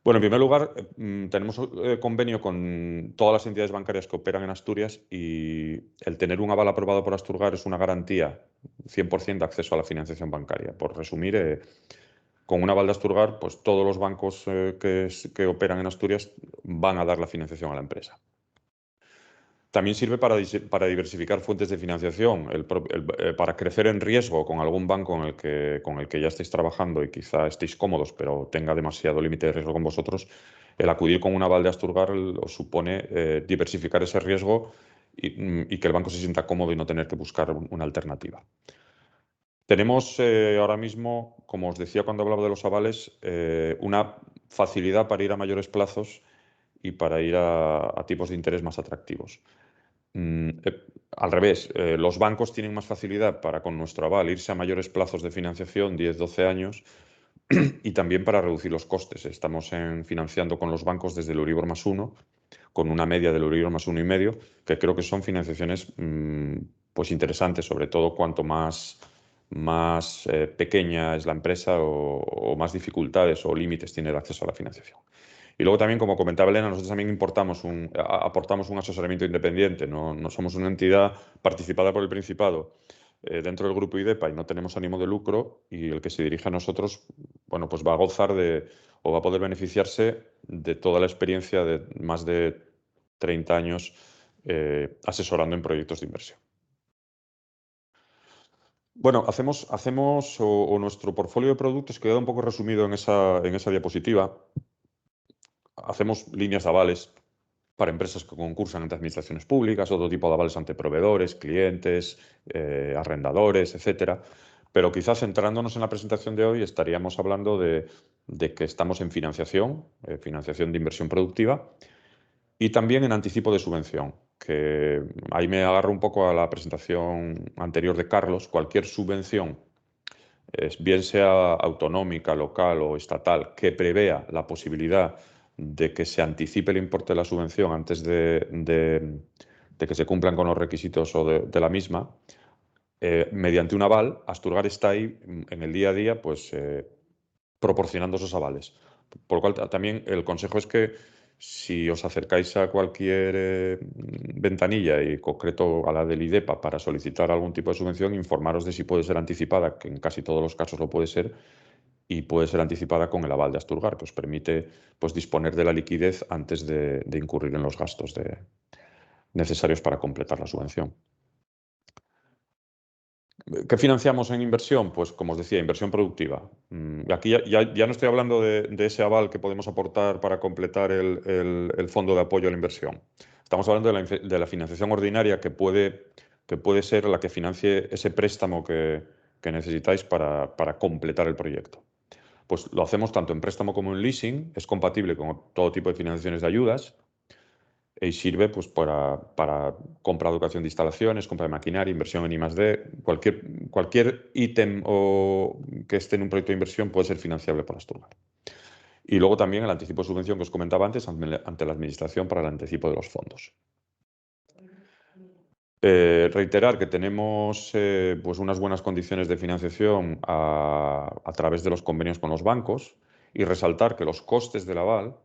Bueno, en primer lugar, tenemos convenio con todas las entidades bancarias que operan en Asturias y el tener un aval aprobado por Asturgar es una garantía 100% de acceso a la financiación bancaria. Por resumir, con un aval de Asturgar, pues todos los bancos que operan en Asturias van a dar la financiación a la empresa. También sirve para diversificar fuentes de financiación, para crecer en riesgo con algún banco con el que ya estéis trabajando y quizá estéis cómodos, pero tenga demasiado límite de riesgo con vosotros. El acudir con un aval de Asturgar os supone diversificar ese riesgo y que el banco se sienta cómodo y no tener que buscar una alternativa. Tenemos ahora mismo, como os decía cuando hablaba de los avales, una facilidad para ir a mayores plazos y para ir a tipos de interés más atractivos. Al revés, los bancos tienen más facilidad para, con nuestro aval, irse a mayores plazos de financiación, 10-12 años, y también para reducir los costes. Estamos financiando con los bancos desde el Euribor +1, con una media del Euribor +1,5, que creo que son financiaciones pues interesantes, sobre todo cuanto más pequeña es la empresa o más dificultades o límites tiene el acceso a la financiación. Y luego también, como comentaba Elena, nosotros también aportamos un asesoramiento independiente, no somos una entidad participada por el Principado dentro del grupo IDEPA y no tenemos ánimo de lucro, y el que se dirige a nosotros, bueno, pues va a gozar o va a poder beneficiarse de toda la experiencia de más de 30 años asesorando en proyectos de inversión. Bueno, hacemos nuestro portfolio de productos queda un poco resumido en esa diapositiva. Hacemos líneas de avales para empresas que concursan ante administraciones públicas, otro tipo de avales ante proveedores, clientes, arrendadores, etcétera. Pero quizás centrándonos en la presentación de hoy estaríamos hablando de que estamos en financiación de inversión productiva y también en anticipo de subvención, que ahí me agarro un poco a la presentación anterior de Carlos. Cualquier subvención, bien sea autonómica, local o estatal, que prevea la posibilidad de que se anticipe el importe de la subvención antes de que se cumplan con los requisitos de la misma, mediante un aval, Asturgar está ahí en el día a día, pues proporcionando esos avales. Por lo cual, también el consejo es que si os acercáis a cualquier ventanilla, y en concreto a la del IDEPA, para solicitar algún tipo de subvención, informaros de si puede ser anticipada, que en casi todos los casos lo puede ser, y puede ser anticipada con el aval de Asturgar, que os permite pues, disponer de la liquidez antes de incurrir en los gastos necesarios para completar la subvención. ¿Qué financiamos en inversión? Pues, como os decía, inversión productiva. Aquí ya no estoy hablando de ese aval que podemos aportar para completar el fondo de apoyo a la inversión. Estamos hablando de la financiación ordinaria que puede ser la que financie ese préstamo que necesitáis para completar el proyecto. Pues lo hacemos tanto en préstamo como en leasing, es compatible con todo tipo de financiaciones de ayudas y sirve pues, para compra de educación de instalaciones, compra de maquinaria, inversión en I+D. Cualquier ítem que esté en un proyecto de inversión puede ser financiable por Asturgar. Y luego también el anticipo de subvención que os comentaba antes ante la Administración para el anticipo de los fondos. Reiterar que tenemos pues unas buenas condiciones de financiación a través de los convenios con los bancos, y resaltar que los costes del aval,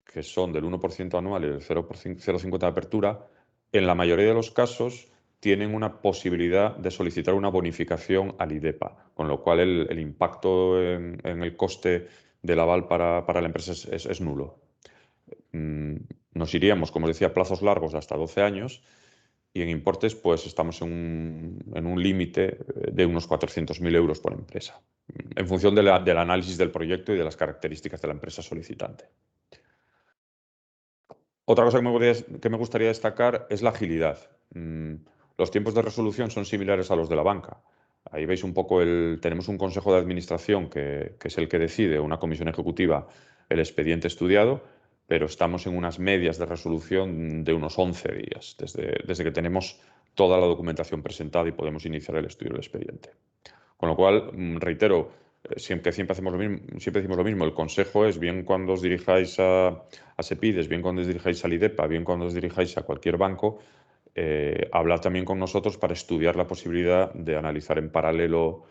que son del 1% anual y del 0,50 de apertura, en la mayoría de los casos tienen una posibilidad de solicitar una bonificación al IDEPA, con lo cual el impacto en el coste del aval para la empresa es nulo. Nos iríamos, como os decía, a plazos largos de hasta 12 años, y en importes pues estamos en un límite de unos 400.000 euros por empresa, en función del análisis del proyecto y de las características de la empresa solicitante. Otra cosa que me gustaría destacar es la agilidad. Los tiempos de resolución son similares a los de la banca. Ahí veis un poco tenemos un consejo de administración que es el que decide, una comisión ejecutiva, el expediente estudiado, pero estamos en unas medias de resolución de unos 11 días, desde que tenemos toda la documentación presentada y podemos iniciar el estudio del expediente. Con lo cual, reitero, siempre decimos lo mismo, el consejo es, bien cuando os dirijáis a Sepides, bien cuando os dirijáis al IDEPA, bien cuando os dirijáis a cualquier banco, hablar también con nosotros para estudiar la posibilidad de analizar en paralelo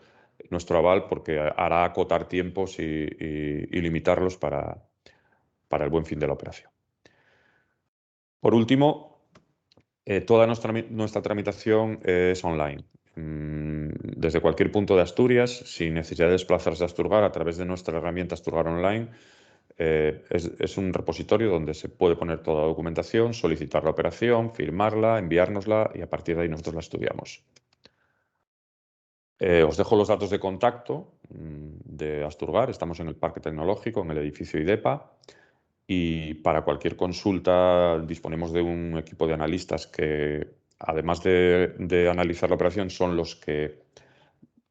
nuestro aval, porque hará acotar tiempos y limitarlos para para el buen fin de la operación. Por último, toda nuestra tramitación es online. Desde cualquier punto de Asturias, sin necesidad de desplazarse a Asturgar, a través de nuestra herramienta Asturgar Online, es un repositorio donde se puede poner toda la documentación, solicitar la operación, firmarla, enviárnosla y a partir de ahí nosotros la estudiamos. Os dejo los datos de contacto de Asturgar. Estamos en el Parque Tecnológico, en el edificio IDEPA. Y para cualquier consulta disponemos de un equipo de analistas que, además de analizar la operación, son los que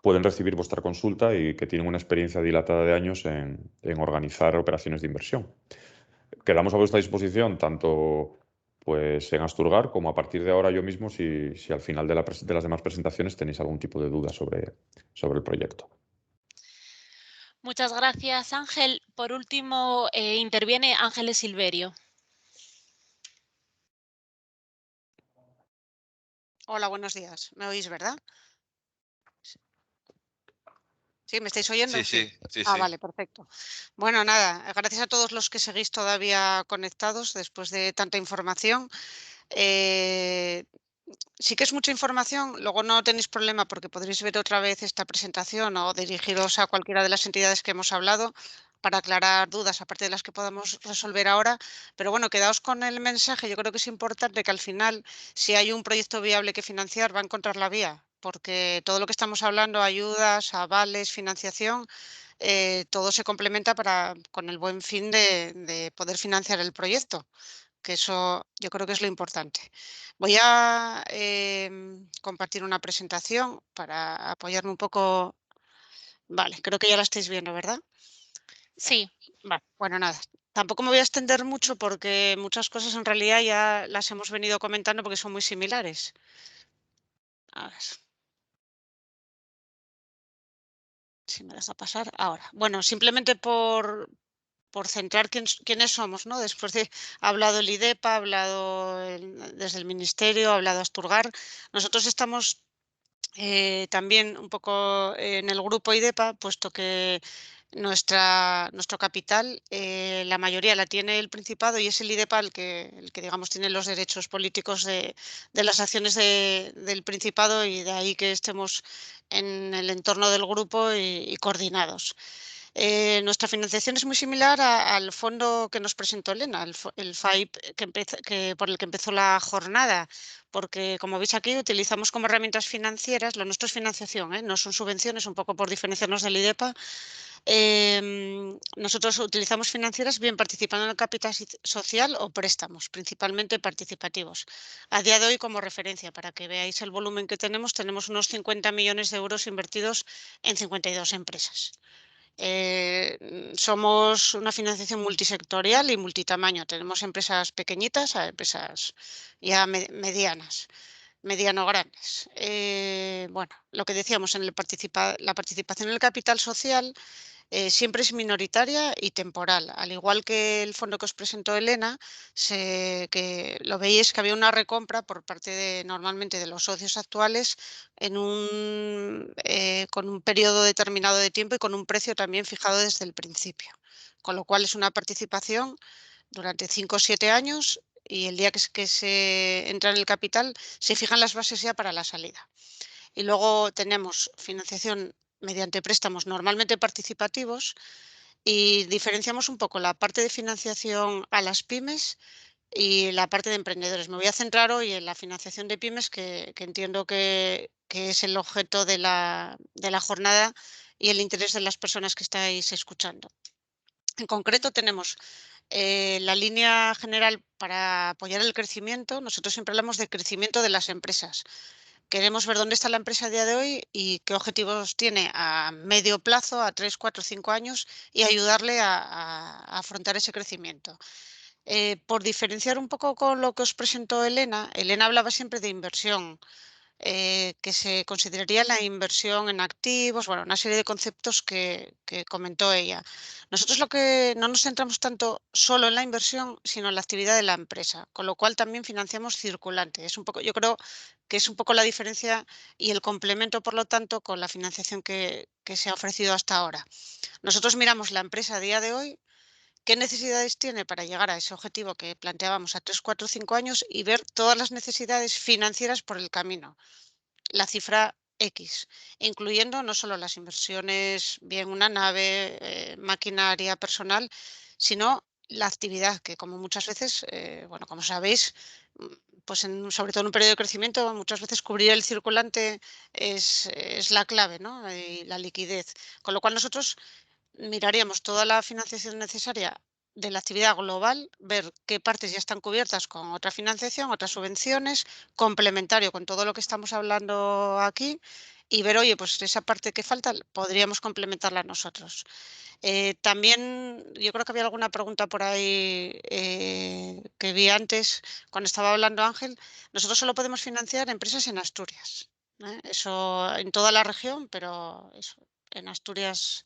pueden recibir vuestra consulta y que tienen una experiencia dilatada de años en organizar operaciones de inversión. Quedamos a vuestra disposición tanto pues, en Asturgar como a partir de ahora yo mismo si al final de las demás presentaciones tenéis algún tipo de duda sobre el proyecto. Muchas gracias, Ángel. Por último, interviene Ángeles Silverio. Hola, buenos días. ¿Me oís, verdad? ¿Sí? ¿Me estáis oyendo? Sí. Vale, perfecto. Bueno, nada, gracias a todos los que seguís todavía conectados después de tanta información. Sí que es mucha información, luego no tenéis problema porque podréis ver otra vez esta presentación o dirigiros a cualquiera de las entidades que hemos hablado para aclarar dudas, aparte de las que podamos resolver ahora. Pero bueno, quedaos con el mensaje. Yo creo que es importante que al final, si hay un proyecto viable que financiar, va a encontrar la vía, porque todo lo que estamos hablando, ayudas, avales, financiación, todo se complementa con el buen fin de poder financiar el proyecto, que eso yo creo que es lo importante. Voy a compartir una presentación para apoyarme un poco. Vale, creo que ya la estáis viendo, ¿verdad? Sí. Vale, bueno, nada. Tampoco me voy a extender mucho porque muchas cosas en realidad ya las hemos venido comentando porque son muy similares. A ver. Si me deja pasar ahora. Bueno, simplemente por centrar quiénes somos, ¿no? Después de ha hablado el IDEPA, ha hablado desde el Ministerio, ha hablado Asturgar. Nosotros estamos también un poco en el grupo IDEPA, puesto que nuestro capital, la mayoría la tiene el Principado y es el IDEPA el que digamos tiene los derechos políticos de las acciones del Principado y de ahí que estemos en el entorno del grupo y coordinados. Nuestra financiación es muy similar al fondo que nos presentó Elena, el FAIP por el que empezó la jornada, porque como veis aquí utilizamos como herramientas financieras, lo nuestro es financiación, no son subvenciones, un poco por diferenciarnos del IDEPA. Nosotros utilizamos financieras bien participando en el capital social o préstamos, principalmente participativos. A día de hoy, como referencia, para que veáis el volumen que tenemos unos 50 millones de euros invertidos en 52 empresas. Somos una financiación multisectorial y multitamaño. Tenemos empresas pequeñitas a empresas ya medianas, mediano-grandes. Bueno, lo que decíamos, la participación en el capital social siempre es minoritaria y temporal. Al igual que el fondo que os presentó Elena, que lo veis que había una recompra por parte normalmente de los socios actuales con un periodo determinado de tiempo y con un precio también fijado desde el principio. Con lo cual es una participación durante 5 o 7 años y el día que se entra en el capital se fijan las bases ya para la salida. Y luego tenemos financiación mediante préstamos normalmente participativos y diferenciamos un poco la parte de financiación a las pymes y la parte de emprendedores. Me voy a centrar hoy en la financiación de pymes, que entiendo que es el objeto de la jornada y el interés de las personas que estáis escuchando. En concreto tenemos la línea general para apoyar el crecimiento. Nosotros siempre hablamos de crecimiento de las empresas. Queremos ver dónde está la empresa a día de hoy y qué objetivos tiene a medio plazo, a 3, 4, 5 años y ayudarle a afrontar ese crecimiento. Por diferenciar un poco con lo que os presentó Elena, Elena hablaba siempre de inversión, que se consideraría la inversión en activos, bueno, una serie de conceptos que comentó ella. Nosotros no nos centramos tanto solo en la inversión, sino en la actividad de la empresa, con lo cual también financiamos circulante. Yo creo que es un poco la diferencia y el complemento, por lo tanto, con la financiación que se ha ofrecido hasta ahora. Nosotros miramos la empresa a día de hoy qué necesidades tiene para llegar a ese objetivo que planteábamos a 3, 4, 5 años y ver todas las necesidades financieras por el camino. La cifra X, incluyendo no solo las inversiones, bien una nave, maquinaria, personal, sino la actividad, que como muchas veces, bueno, como sabéis, pues sobre todo en un periodo de crecimiento, muchas veces cubrir el circulante es la clave, ¿no? Y la liquidez. Con lo cual nosotros miraríamos toda la financiación necesaria de la actividad global, ver qué partes ya están cubiertas con otra financiación, otras subvenciones, complementario con todo lo que estamos hablando aquí y ver, oye, pues esa parte que falta podríamos complementarla nosotros. También yo creo que había alguna pregunta por ahí que vi antes cuando estaba hablando Ángel. Nosotros solo podemos financiar empresas en Asturias. Eso en toda la región, pero eso, en Asturias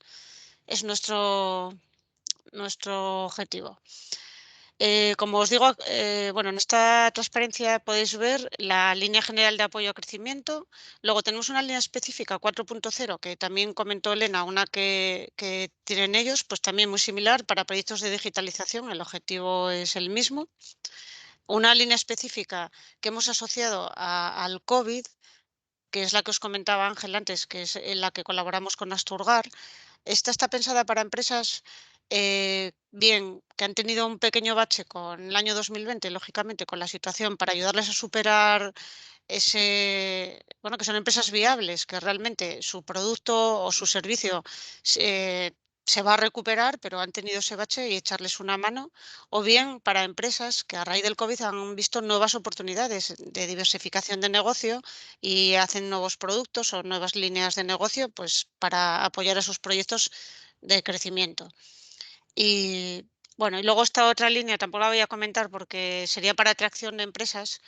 es nuestro objetivo. Como os digo, bueno, en esta transparencia podéis ver la línea general de apoyo a crecimiento. Luego tenemos una línea específica 4.0 que también comentó Elena, una que tienen ellos, pues también muy similar para proyectos de digitalización. El objetivo es el mismo. Una línea específica que hemos asociado al COVID, que es la que os comentaba Ángel antes, que es en la que colaboramos con Asturgar. Esta está pensada para empresas, bien, que han tenido un pequeño bache con el año 2020, lógicamente, con la situación, para ayudarles a superar bueno, que son empresas viables, que realmente su producto o su servicio se va a recuperar, pero han tenido ese bache y echarles una mano, o bien para empresas que a raíz del COVID han visto nuevas oportunidades de diversificación de negocio y hacen nuevos productos o nuevas líneas de negocio, pues para apoyar esos proyectos de crecimiento. Y bueno, y luego esta otra línea tampoco la voy a comentar porque sería para atracción de empresas,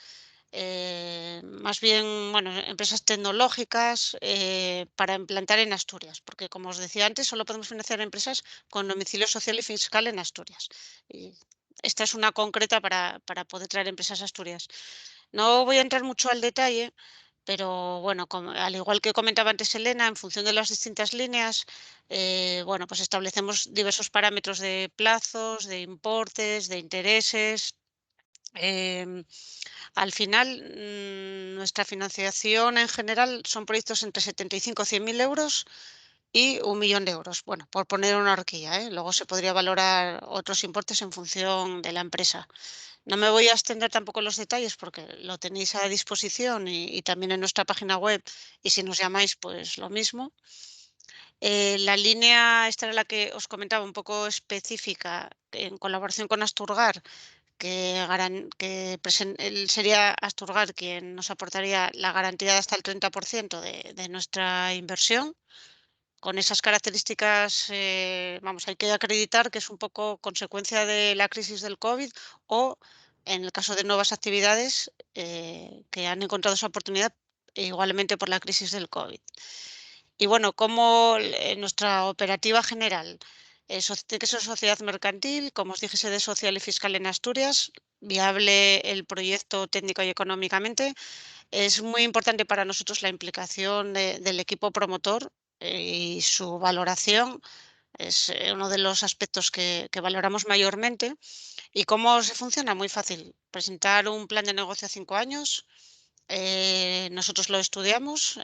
más bien, bueno, empresas tecnológicas para implantar en Asturias, porque como os decía antes, solo podemos financiar empresas con domicilio social y fiscal en Asturias. Y esta es una concreta para poder traer empresas a Asturias. No voy a entrar mucho al detalle, pero bueno, al igual que comentaba antes Elena, en función de las distintas líneas, bueno, pues establecemos diversos parámetros de plazos, de importes, de intereses. Al final, nuestra financiación en general son proyectos entre 75 o 100.000 euros y 1 millón de euros. Bueno, por poner una horquilla, ¿eh? Luego se podría valorar otros importes en función de la empresa. No me voy a extender tampoco en los detalles porque lo tenéis a disposición y también en nuestra página web y si nos llamáis, pues lo mismo. La línea, esta era la que os comentaba, un poco específica en colaboración con Asturgar, él sería Asturgar quien nos aportaría la garantía de hasta el 30% de nuestra inversión. Con esas características, vamos, hay que acreditar que es un poco consecuencia de la crisis del COVID o, en el caso de nuevas actividades, que han encontrado esa oportunidad igualmente por la crisis del COVID. Y bueno, como nuestra operativa general tiene que ser sociedad mercantil, como os dije, sede social y fiscal en Asturias, viable el proyecto técnico y económicamente. Es muy importante para nosotros la implicación del equipo promotor y su valoración. Es uno de los aspectos que valoramos mayormente. ¿Y cómo se funciona? Muy fácil. Presentar un plan de negocio a 5 años. Nosotros lo estudiamos,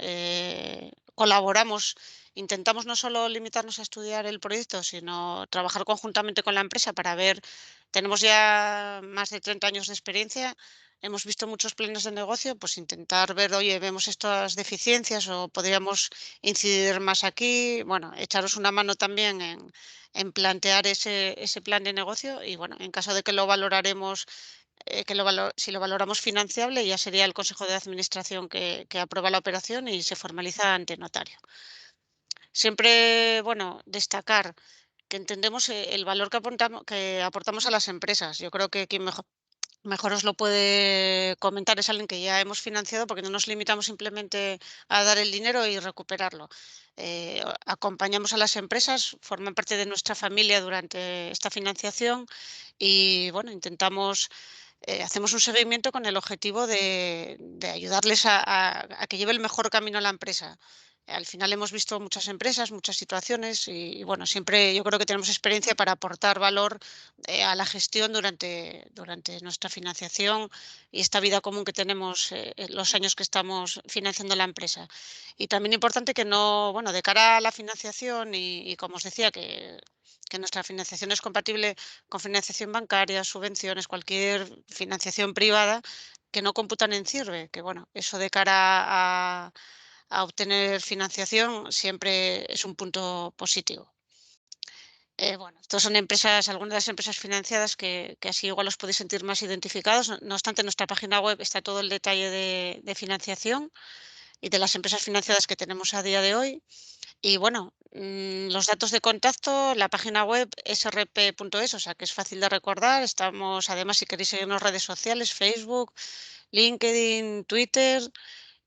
colaboramos, intentamos no solo limitarnos a estudiar el proyecto, sino trabajar conjuntamente con la empresa para ver, tenemos ya más de 30 años de experiencia, hemos visto muchos planes de negocio, pues intentar ver, oye, vemos estas deficiencias o podríamos incidir más aquí, bueno, echaros una mano también en plantear ese plan de negocio y bueno, en caso de que lo valoraremos si lo valoramos financiable, ya sería el Consejo de Administración que aprueba la operación y se formaliza ante notario. Siempre, bueno, destacar que entendemos el valor que aportamos a las empresas. Yo creo que quien mejor os lo puede comentar es alguien que ya hemos financiado porque no nos limitamos simplemente a dar el dinero y recuperarlo. Acompañamos a las empresas, forman parte de nuestra familia durante esta financiación y bueno, hacemos un seguimiento con el objetivo de ayudarles a que lleve el mejor camino a la empresa. Al final hemos visto muchas empresas, muchas situaciones y bueno, siempre yo creo que tenemos experiencia para aportar valor a la gestión durante nuestra financiación y esta vida común que tenemos los años que estamos financiando la empresa. Y también importante que no, bueno, de cara a la financiación y como os decía, que nuestra financiación es compatible con financiación bancaria, subvenciones, cualquier financiación privada, que no computan en CIRBE, que bueno, eso de cara a obtener financiación siempre es un punto positivo. Bueno, estos son empresas, algunas de las empresas financiadas que así igual os podéis sentir más identificados. No obstante, en nuestra página web está todo el detalle de financiación y de las empresas financiadas que tenemos a día de hoy. Y bueno, los datos de contacto, la página web srp.es, o sea que es fácil de recordar. Estamos, además, si queréis seguirnos redes sociales, Facebook, LinkedIn, Twitter.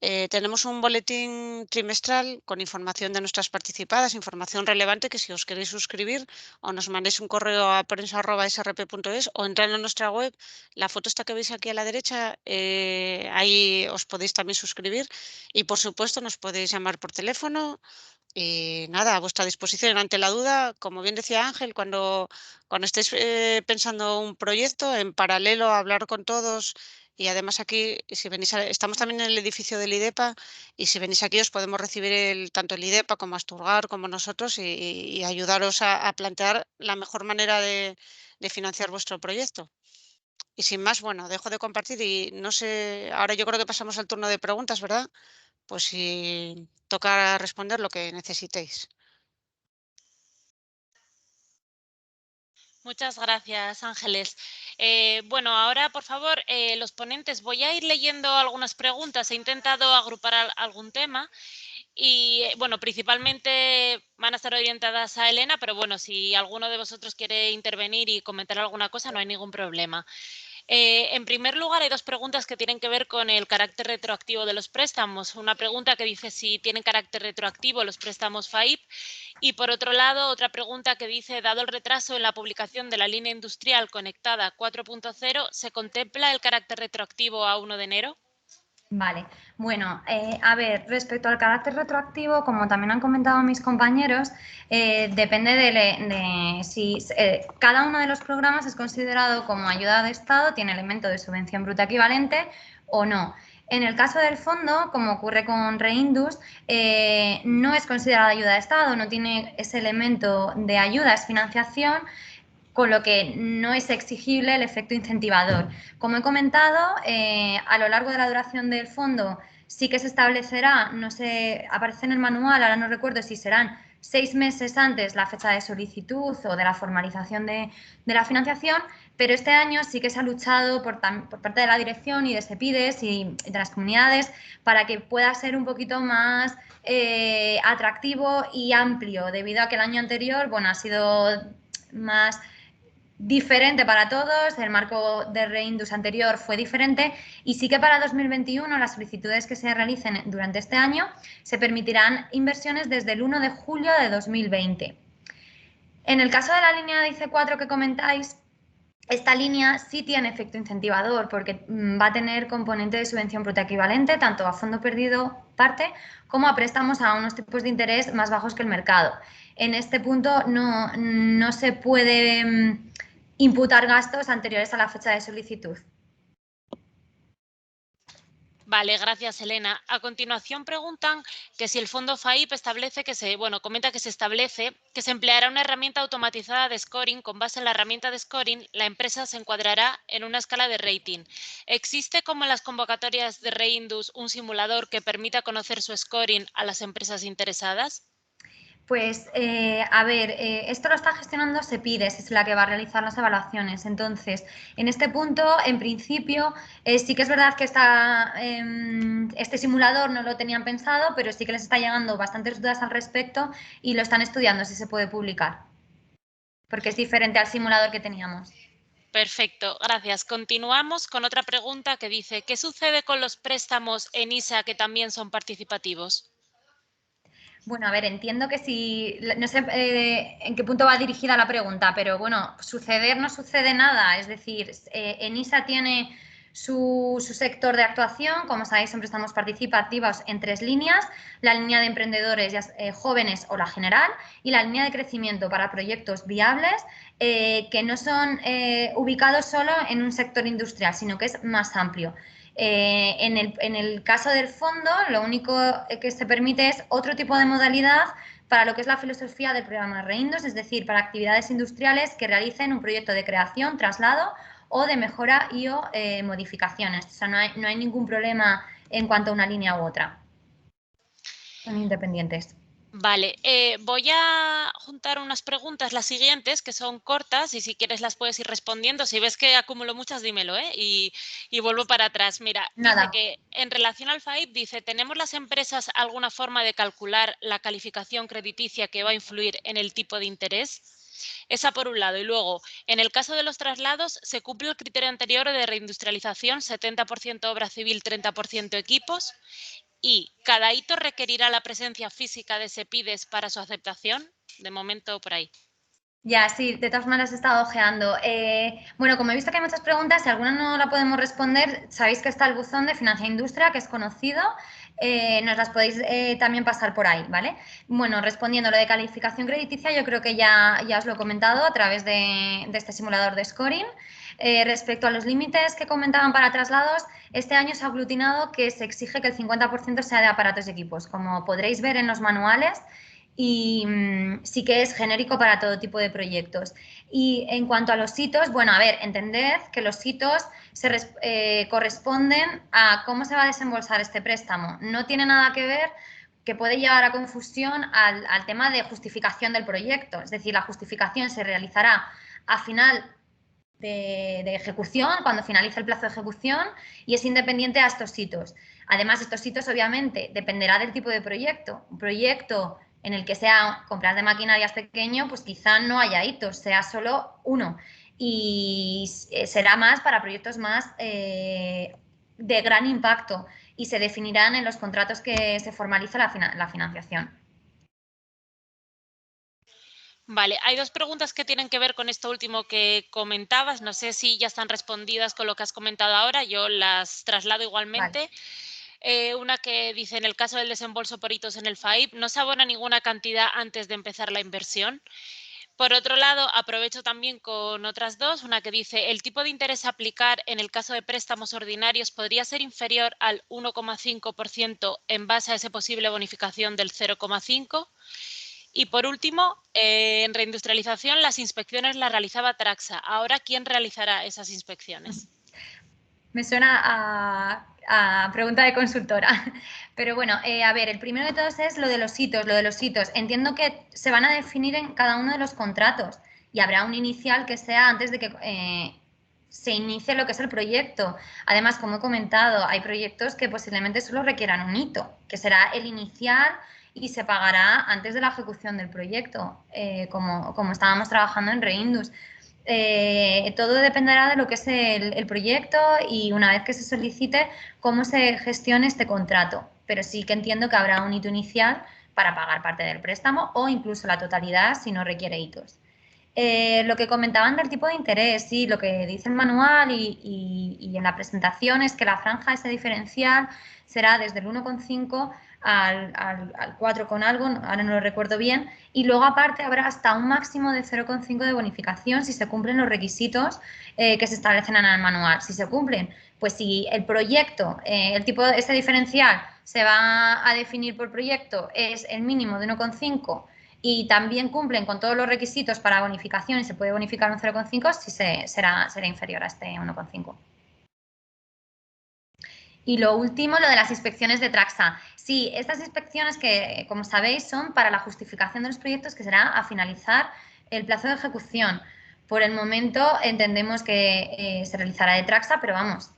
Tenemos un boletín trimestral con información de nuestras participadas, información relevante que si os queréis suscribir o nos mandéis un correo a prensa@srp.es o entrando en nuestra web, la foto esta que veis aquí a la derecha, ahí os podéis también suscribir y por supuesto nos podéis llamar por teléfono y nada, a vuestra disposición ante la duda, como bien decía Ángel, cuando estéis pensando un proyecto, en paralelo a hablar con todos y además aquí, si venís estamos también en el edificio del IDEPA y si venís aquí os podemos recibir tanto el IDEPA como Asturgar como nosotros y ayudaros a plantear la mejor manera de financiar vuestro proyecto. Y sin más, bueno, dejo de compartir y no sé, ahora yo creo que pasamos al turno de preguntas, ¿verdad? Pues si toca responder lo que necesitéis. Muchas gracias, Ángeles. Bueno, ahora, por favor, los ponentes, voy a ir leyendo algunas preguntas. He intentado agrupar algún tema y, bueno, principalmente van a estar orientadas a Elena, pero bueno, si alguno de vosotros quiere intervenir y comentar alguna cosa, no hay ningún problema. En primer lugar, hay dos preguntas que tienen que ver con el carácter retroactivo de los préstamos. Una pregunta que dice si tienen carácter retroactivo los préstamos FAIP y, por otro lado, otra pregunta que dice, dado el retraso en la publicación de la línea industrial conectada 4.0, ¿se contempla el carácter retroactivo a 1 de enero? Vale, bueno, a ver, respecto al carácter retroactivo, como también han comentado mis compañeros, depende de si cada uno de los programas es considerado como ayuda de Estado, tiene elemento de subvención bruta equivalente o no. En el caso del fondo, como ocurre con Reindus, no es considerada ayuda de Estado, no tiene ese elemento de ayuda, es financiación, con lo que no es exigible el efecto incentivador. Como he comentado, a lo largo de la duración del fondo sí que se establecerá, no sé, aparece en el manual, ahora no recuerdo si serán 6 meses antes la fecha de solicitud o de la formalización de la financiación, pero este año sí que se ha luchado por parte de la dirección y de SEPIDES y de las comunidades para que pueda ser un poquito más atractivo y amplio, debido a que el año anterior, bueno, ha sido más diferente para todos, el marco de Reindus anterior fue diferente y sí que para 2021 las solicitudes que se realicen durante este año se permitirán inversiones desde el 1 de julio de 2020. En el caso de la línea de IC4 que comentáis, esta línea sí tiene efecto incentivador porque va a tener componente de subvención bruta equivalente tanto a fondo perdido parte como a préstamos a unos tipos de interés más bajos que el mercado. En este punto no se puede imputar gastos anteriores a la fecha de solicitud. Vale, gracias, Elena. A continuación preguntan que si el fondo FAIP establece comenta que se establece que se empleará una herramienta automatizada de scoring. Con base en la herramienta de scoring, la empresa se encuadrará en una escala de rating. ¿Existe, como en las convocatorias de Reindus, un simulador que permita conocer su scoring a las empresas interesadas? Pues, a ver, esto lo está gestionando SEPIDES, es la que va a realizar las evaluaciones. Entonces, en este punto, en principio, sí que es verdad que este simulador no lo tenían pensado, pero sí que les está llegando bastantes dudas al respecto y lo están estudiando si se puede publicar, porque es diferente al simulador que teníamos. Perfecto, gracias. Continuamos con otra pregunta que dice, ¿qué sucede con los préstamos en ISA que también son participativos? Bueno, a ver, entiendo que no sé en qué punto va dirigida la pregunta, pero bueno, suceder no sucede nada, es decir, ENISA tiene Su sector de actuación, como sabéis, siempre estamos participativos en 3 líneas, la línea de emprendedores jóvenes o la general y la línea de crecimiento para proyectos viables que no son ubicados solo en un sector industrial, sino que es más amplio. En el caso del fondo, lo único que se permite es otro tipo de modalidad para lo que es la filosofía del programa Reindos, es decir, para actividades industriales que realicen un proyecto de creación, traslado o de mejora y o modificaciones. O sea, no hay ningún problema en cuanto a una línea u otra. Son independientes. Vale, voy a juntar unas preguntas, las siguientes, que son cortas y si quieres las puedes ir respondiendo. Si ves que acumulo muchas, dímelo, ¿eh? Y vuelvo para atrás. Mira, Nada. dice que en relación al FAIP, dice, ¿tenemos las empresas alguna forma de calcular la calificación crediticia que va a influir en el tipo de interés? Esa por un lado. Y luego, en el caso de los traslados, ¿se cumple el criterio anterior de reindustrialización, 70% obra civil, 30% equipos? Y cada hito requerirá la presencia física de SEPIDES para su aceptación. De momento, por ahí. Ya, sí, de todas maneras he estado ojeando. Bueno, como he visto que hay muchas preguntas, si alguna no la podemos responder, sabéis que está el buzón de Financia Industria, que es conocido, nos las podéis también pasar por ahí, ¿vale? Bueno, respondiendo lo de calificación crediticia, yo creo que ya os lo he comentado a través de este simulador de scoring. Respecto a los límites que comentaban para traslados, este año se ha aglutinado que se exige que el 50% sea de aparatos y equipos. Como podréis ver en los manuales, y sí que es genérico para todo tipo de proyectos. Y en cuanto a los hitos, bueno, a ver, entended que los hitos corresponden a cómo se va a desembolsar este préstamo. No tiene nada que ver, que puede llevar a confusión al tema de justificación del proyecto. Es decir, la justificación se realizará a final de ejecución, cuando finalice el plazo de ejecución, y es independiente a estos hitos. Además, estos hitos obviamente dependerá del tipo de proyecto. Un proyecto en el que sea compras de maquinarias pequeño, pues quizá no haya hitos, sea solo uno. Y será más para proyectos más de gran impacto y se definirán en los contratos que se formaliza la financiación. Vale, hay dos preguntas que tienen que ver con esto último que comentabas. No sé si ya están respondidas con lo que has comentado ahora. Yo las traslado igualmente. Vale. Una que dice, en el caso del desembolso por hitos en el FAIP, no se abona ninguna cantidad antes de empezar la inversión. Por otro lado, aprovecho también con otras dos. Una que dice, el tipo de interés a aplicar en el caso de préstamos ordinarios podría ser inferior al 1,5% en base a esa posible bonificación del 0,5%. Y por último, en reindustrialización, las inspecciones las realizaba Traxa. Ahora, ¿quién realizará esas inspecciones? Me suena a pregunta de consultora. Pero bueno, a ver, el primero de todos es lo de los hitos. Lo de los hitos. Entiendo que se van a definir en cada uno de los contratos y habrá un inicial que sea antes de que se inicie lo que es el proyecto. Además, como he comentado, hay proyectos que posiblemente solo requieran un hito, que será el inicial y se pagará antes de la ejecución del proyecto, como estábamos trabajando en Reindus. Todo dependerá de lo que es el proyecto y una vez que se solicite, cómo se gestione este contrato. Pero sí que entiendo que habrá un hito inicial para pagar parte del préstamo o incluso la totalidad si no requiere hitos. Lo que comentaban del tipo de interés, sí, lo que dice el manual y en la presentación es que la franja, ese diferencial, será desde el 1,5 al 4 con algo, ahora no lo recuerdo bien, y luego aparte habrá hasta un máximo de 0,5 de bonificación si se cumplen los requisitos que se establecen en el manual. Si se cumplen, pues si el proyecto, el tipo de ese diferencial se va a definir por proyecto, es el mínimo de 1,5 y también cumplen con todos los requisitos para bonificación y se puede bonificar un 0,5, si será inferior a este 1,5. Y lo último, lo de las inspecciones de Traxa. Sí, estas inspecciones que, como sabéis, son para la justificación de los proyectos, que será a finalizar el plazo de ejecución. Por el momento entendemos que se realizará de Traxa, pero vamos,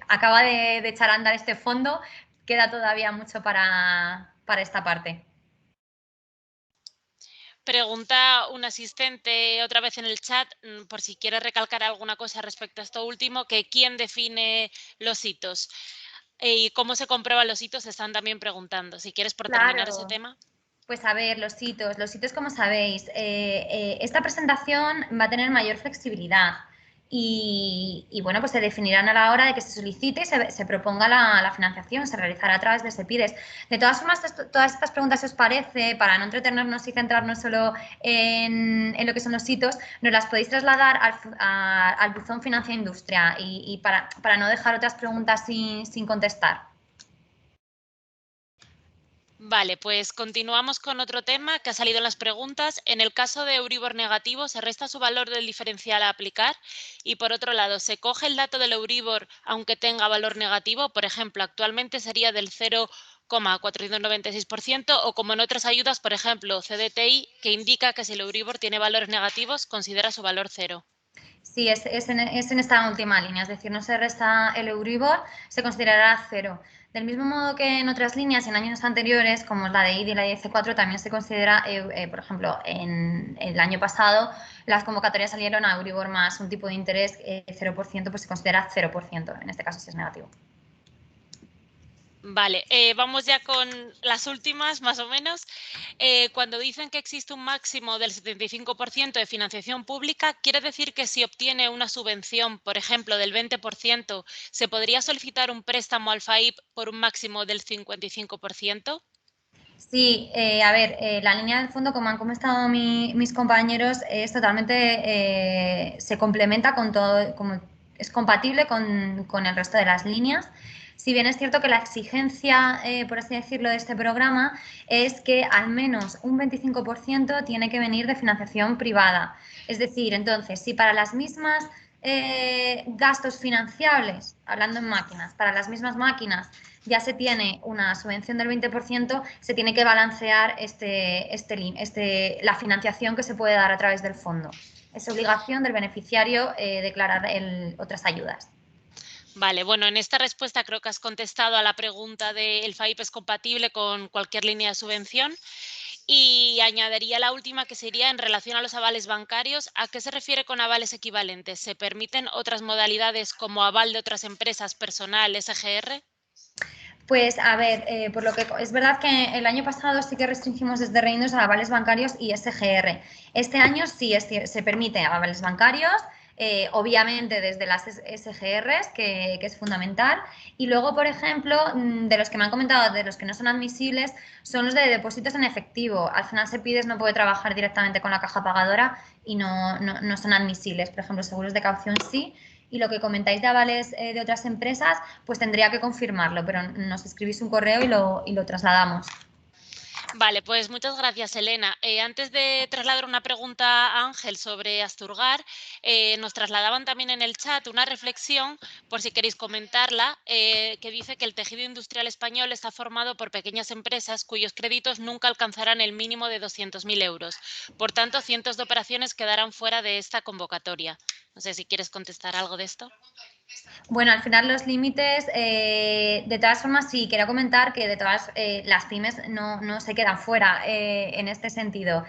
acaba de echar a andar este fondo, queda todavía mucho para esta parte. Pregunta un asistente otra vez en el chat, por si quiere recalcar alguna cosa respecto a esto último, que quién define los hitos y cómo se comprueban los hitos, están también preguntando. Si quieres, por terminar ese tema. Pues a ver, los hitos como sabéis, esta presentación va a tener mayor flexibilidad y bueno, pues se definirán a la hora de que se solicite y se proponga la financiación, se realizará a través de SEPIDES. De todas formas, todas estas preguntas, si os parece, para no entretenernos y centrarnos solo en lo que son los hitos, nos las podéis trasladar al buzón Financia Industria y para no dejar otras preguntas sin contestar. Vale, pues continuamos con otro tema que ha salido en las preguntas. En el caso de Euribor negativo, se resta su valor del diferencial a aplicar y, por otro lado, se coge el dato del Euribor aunque tenga valor negativo. Por ejemplo, actualmente sería del 0,496% o, como en otras ayudas, por ejemplo, CDTI, que indica que si el Euribor tiene valores negativos, considera su valor cero. Sí, es en esta última línea, es decir, no se resta el Euribor, se considerará cero. Del mismo modo que en otras líneas, en años anteriores, como la de ID y la de IC4, también se considera, por ejemplo, en el año pasado, las convocatorias salieron a Euribor más un tipo de interés 0%, pues se considera 0%, en este caso si es negativo. Vale, vamos ya con las últimas, más o menos. Cuando dicen que existe un máximo del 75% de financiación pública, ¿quiere decir que si obtiene una subvención, por ejemplo, del 20%, se podría solicitar un préstamo al FAIP por un máximo del 55%? Sí, a ver, la línea del fondo, como han comentado mis compañeros, es totalmente, se complementa con todo, como es compatible con el resto de las líneas. Si bien es cierto que la exigencia, por así decirlo, de este programa es que al menos un 25% tiene que venir de financiación privada. Es decir, entonces, si para las mismas gastos financiables, hablando en máquinas, para las mismas máquinas ya se tiene una subvención del 20%, se tiene que balancear la financiación que se puede dar a través del fondo. Es obligación del beneficiario declarar otras ayudas. Vale, bueno, en esta respuesta creo que has contestado a la pregunta de ¿el FAIP es compatible con cualquier línea de subvención? Y añadiría la última, que sería en relación a los avales bancarios. ¿A qué se refiere con avales equivalentes? ¿Se permiten otras modalidades como aval de otras empresas, personal, SGR? Pues a ver, por lo que es verdad que el año pasado sí que restringimos desde reinos a avales bancarios y SGR. Este año sí se permite avales bancarios, obviamente desde las SGRs, que es fundamental. Y luego, por ejemplo, de los que me han comentado, de los que no son admisibles, son los de depósitos en efectivo. Al final SEPIDES no puede trabajar directamente con la caja pagadora y no son admisibles. Por ejemplo, seguros de caución sí. Y lo que comentáis de avales de otras empresas, pues tendría que confirmarlo, pero nos escribís un correo y lo trasladamos. Vale, pues muchas gracias, Elena. Antes de trasladar una pregunta a Ángel sobre Asturgar, nos trasladaban también en el chat una reflexión, por si queréis comentarla, que dice que el tejido industrial español está formado por pequeñas empresas cuyos créditos nunca alcanzarán el mínimo de 200.000 euros. Por tanto, cientos de operaciones quedarán fuera de esta convocatoria. No sé si quieres contestar algo de esto. Bueno, al final los límites, de todas formas, sí, quiero comentar que de todas las pymes no se quedan fuera en este sentido,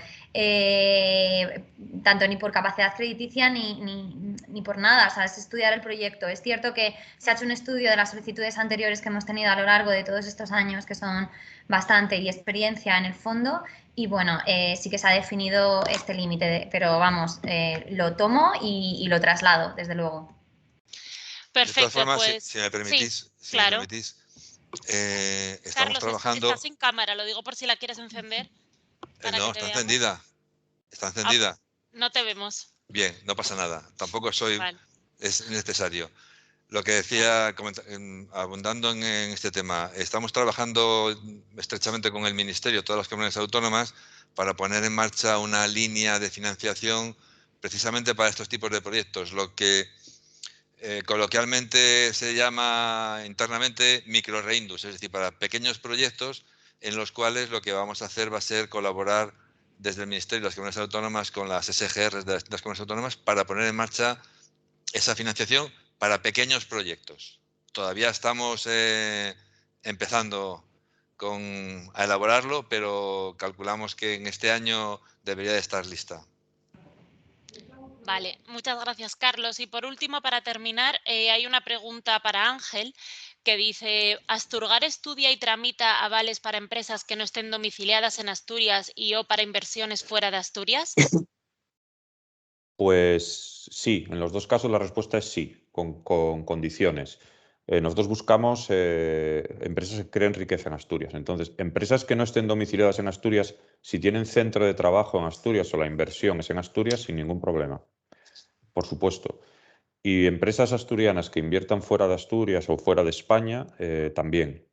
tanto ni por capacidad crediticia ni por nada, o sea, es estudiar el proyecto. Es cierto que se ha hecho un estudio de las solicitudes anteriores que hemos tenido a lo largo de todos estos años, que son bastante, y experiencia en el fondo, y bueno, sí que se ha definido este límite, pero vamos, lo tomo y lo traslado, desde luego. Perfecto, de todas formas, pues si me permitís, sí, claro. Estamos Carlos, trabajando. está sin cámara, lo digo por si la quieres encender. Para No, que te está veamos. encendida. Está encendida. No te vemos. Bien, no pasa nada. Tampoco Vale. es necesario. Lo que decía, abundando en este tema, estamos trabajando estrechamente con el Ministerio, todas las comunidades autónomas, para poner en marcha una línea de financiación precisamente para estos tipos de proyectos, lo que coloquialmente se llama internamente microreindus, es decir, para pequeños proyectos en los cuales lo que vamos a hacer va a ser colaborar desde el Ministerio y las comunidades autónomas con las SGR de las comunidades autónomas para poner en marcha esa financiación para pequeños proyectos. Todavía estamos empezando a elaborarlo, pero calculamos que en este año debería de estar lista. Vale, muchas gracias, Carlos. Y por último, para terminar, hay una pregunta para Ángel que dice: ¿Asturgar estudia y tramita avales para empresas que no estén domiciliadas en Asturias y o para inversiones fuera de Asturias? Pues sí, en los dos casos la respuesta es sí, con condiciones. Nosotros buscamos empresas que creen riqueza en Asturias. Entonces, empresas que no estén domiciliadas en Asturias, si tienen centro de trabajo en Asturias o la inversión es en Asturias, sin ningún problema, por supuesto. Y empresas asturianas que inviertan fuera de Asturias o fuera de España, también.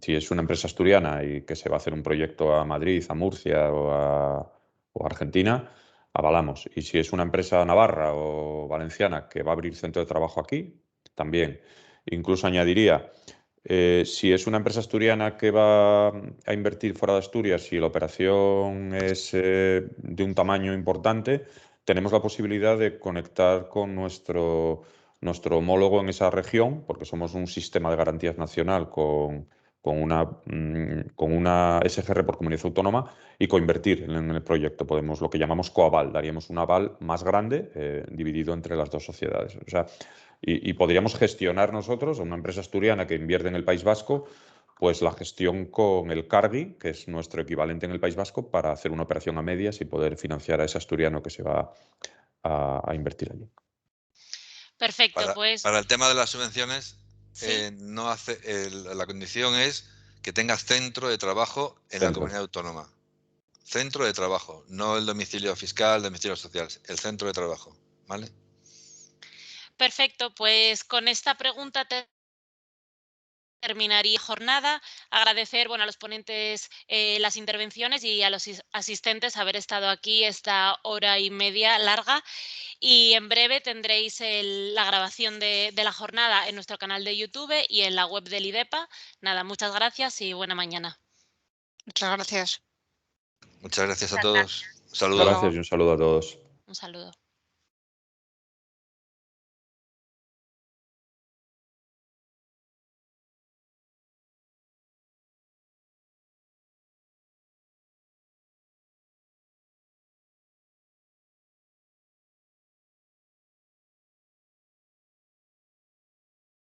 Si es una empresa asturiana y que se va a hacer un proyecto a Madrid, a Murcia o a Argentina, avalamos. Y si es una empresa navarra o valenciana que va a abrir centro de trabajo aquí, también. Incluso añadiría, si es una empresa asturiana que va a invertir fuera de Asturias y la operación es de un tamaño importante, tenemos la posibilidad de conectar con nuestro homólogo en esa región, porque somos un sistema de garantías nacional con una SGR por comunidad autónoma y coinvertir en el proyecto. Podemos lo que llamamos coaval, daríamos un aval más grande dividido entre las dos sociedades. O sea, y podríamos gestionar nosotros, una empresa asturiana que invierte en el País Vasco, pues la gestión con el Cargi, que es nuestro equivalente en el País Vasco, para hacer una operación a medias y poder financiar a ese asturiano que se va a invertir allí. Perfecto, pues... Para el tema de las subvenciones, ¿sí? la condición es que tengas centro de trabajo en la comunidad autónoma. Centro de trabajo, no el domicilio fiscal, domicilio social, el centro de trabajo, ¿vale? Perfecto, pues con esta pregunta terminaría jornada. Agradecer a los ponentes las intervenciones y a los asistentes haber estado aquí esta hora y media larga. Y en breve tendréis la grabación de la jornada en nuestro canal de YouTube y en la web del IDEPA. Nada, muchas gracias y buena mañana. Muchas gracias. Muchas gracias a Muchas todos. gracias. Un saludo. Gracias y un saludo a todos. Un saludo.